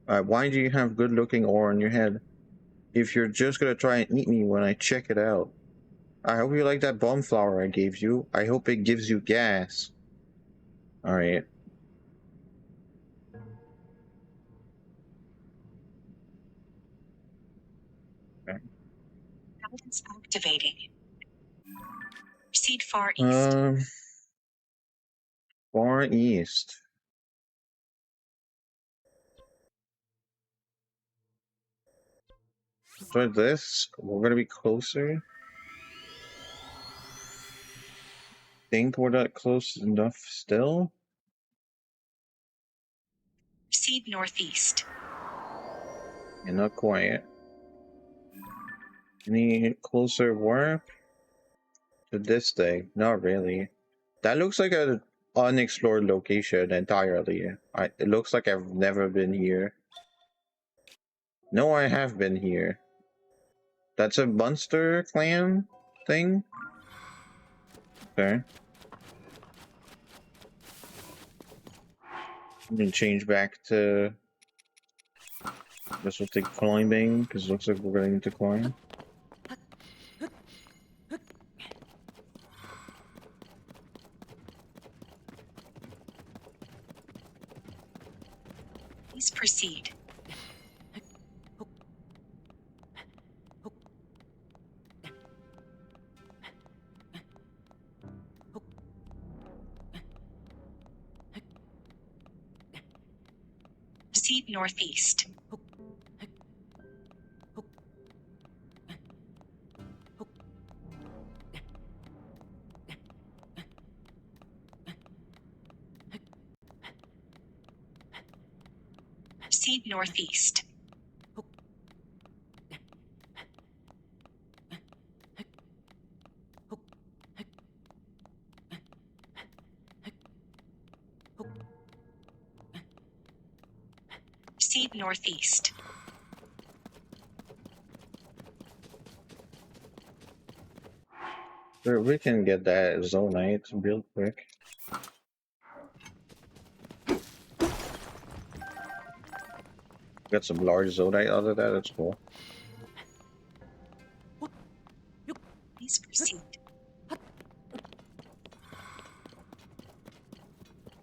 Why do you have good looking ore on your head? If you're just gonna try and eat me when I check it out. I hope you like that bomb flower I gave you. I hope it gives you gas. Alright. Guidance activating. Proceed far east. Far east. So this, we're gonna be closer. Think we're not close enough still? Proceed northeast. You're not quiet. Any closer warp to this thing? Not really. That looks like an unexplored location entirely. It looks like I've never been here. No, I have been here. That's a Monster Clan thing? Okay. I'm gonna change back to... This will take climbing, because it looks like we're going to climb. Please proceed. Proceed northeast. Proceed northeast. Proceed northeast. Sure, we can get that Zonite real quick. Got some large Zonite out of that, that's cool. Please proceed.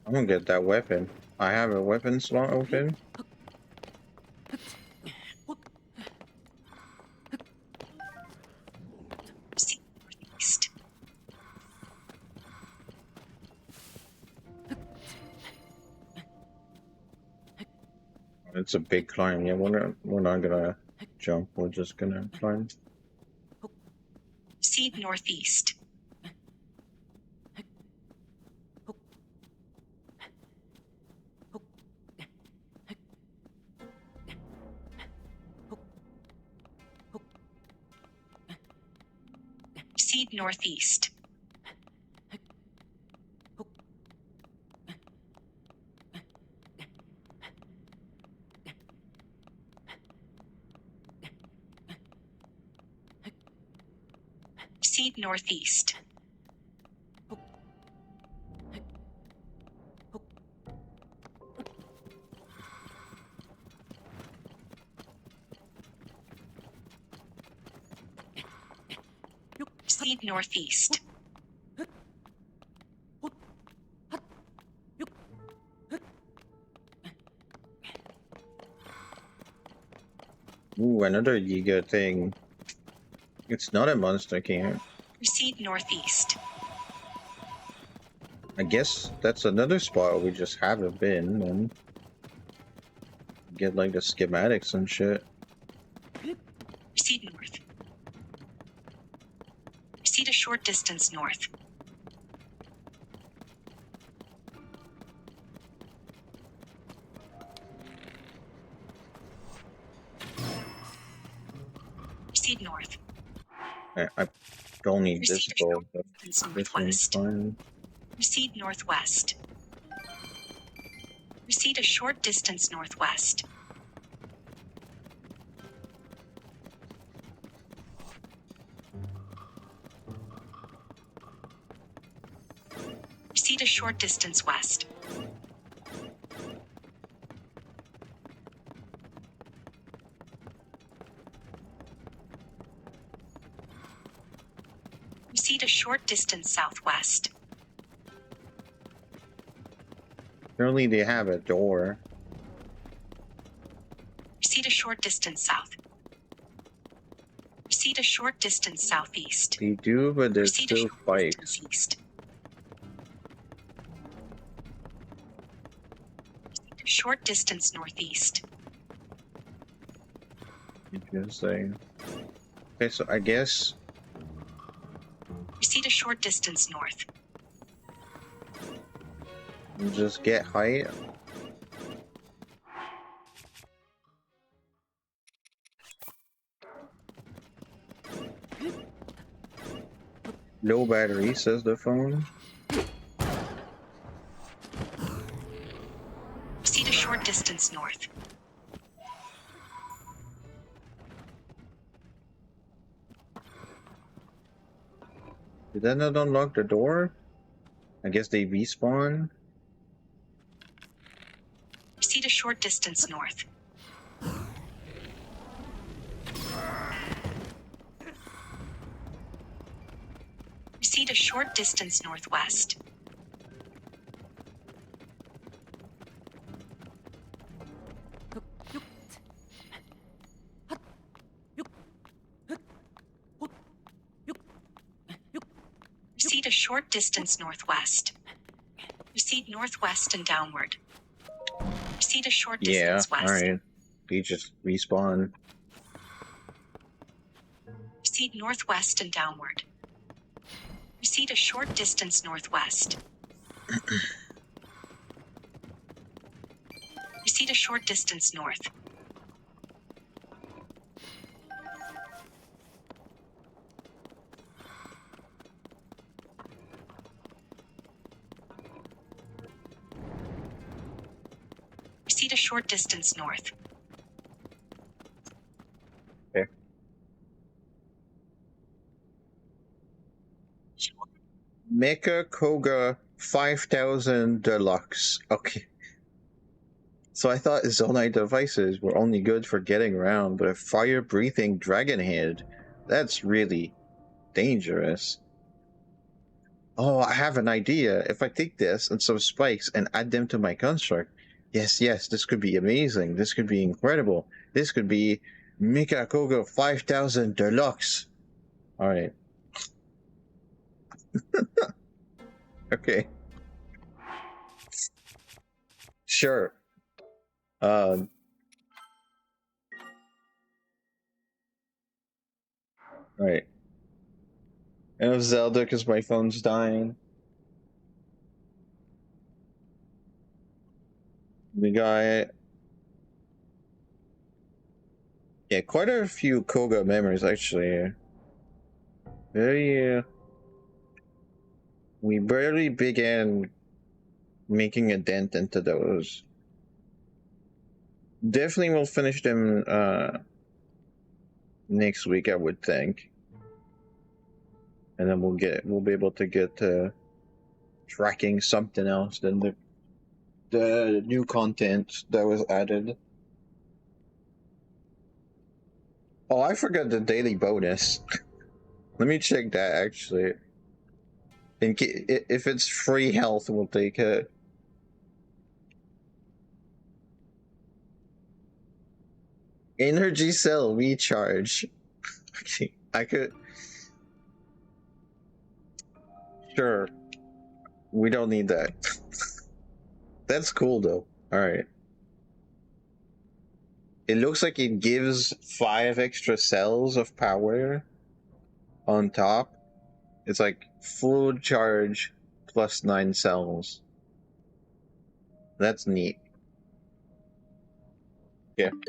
I'm gonna get that weapon. I have a weapon slot open. Proceed northeast. It's a big climb. Yeah, we're not gonna jump. We're just gonna climb. Proceed northeast. Proceed northeast. Proceed northeast. Proceed northeast. Ooh, another Yiga thing. It's not a monster camp. Proceed northeast. I guess that's another spot we just haven't been, and get like the schematics and shit. Proceed north. Proceed a short distance north. Proceed north. I don't need this Proceed a gold, short but distance this one's northwest. fine. Proceed northwest. Proceed a short distance northwest. Proceed a short distance west. Proceed a short distance southwest. Surely they have a door. Proceed a short distance south. Proceed a short distance southeast. They do, but there's Proceed a still short fights. distance east. Proceed a short distance northeast. Interesting. Okay, so I guess Proceed a short distance north. we'll just get height. Low battery, says the phone. Proceed a short distance north. Did that not unlock the door? I guess they respawn. Proceed a short distance north. Proceed a short distance northwest. Proceed a short distance northwest. Proceed northwest and downward. Proceed a short Yeah, distance west. alright. They just respawn. Proceed northwest and downward. Proceed a short distance northwest. Proceed a short distance north. Proceed a short distance north. Okay. Mecha Koga 5000 Deluxe. Okay. So I thought Zonite devices were only good for getting around, but a fire-breathing dragon head, that's really dangerous. Oh, I have an idea. If I take this and some spikes and add them to my construct, yes, this could be amazing. This could be incredible. This could be Mecha Koga 5000 Deluxe. Alright. Okay. Sure. Right. And of Zelda because my phone's dying. We got quite a few Koga memories actually. Very we barely began making a dent into those. Definitely we'll finish them next week, I would think. And then we'll be able to get tracking something else than the new content that was added. Oh, I forgot the daily bonus. Let me check that actually. If it's free health, we'll take it. Energy cell recharge. I could. Sure. We don't need that. That's cool though. Alright. It looks like it gives 5 extra cells of power on top. It's like full charge plus 9 cells. That's neat. Yeah.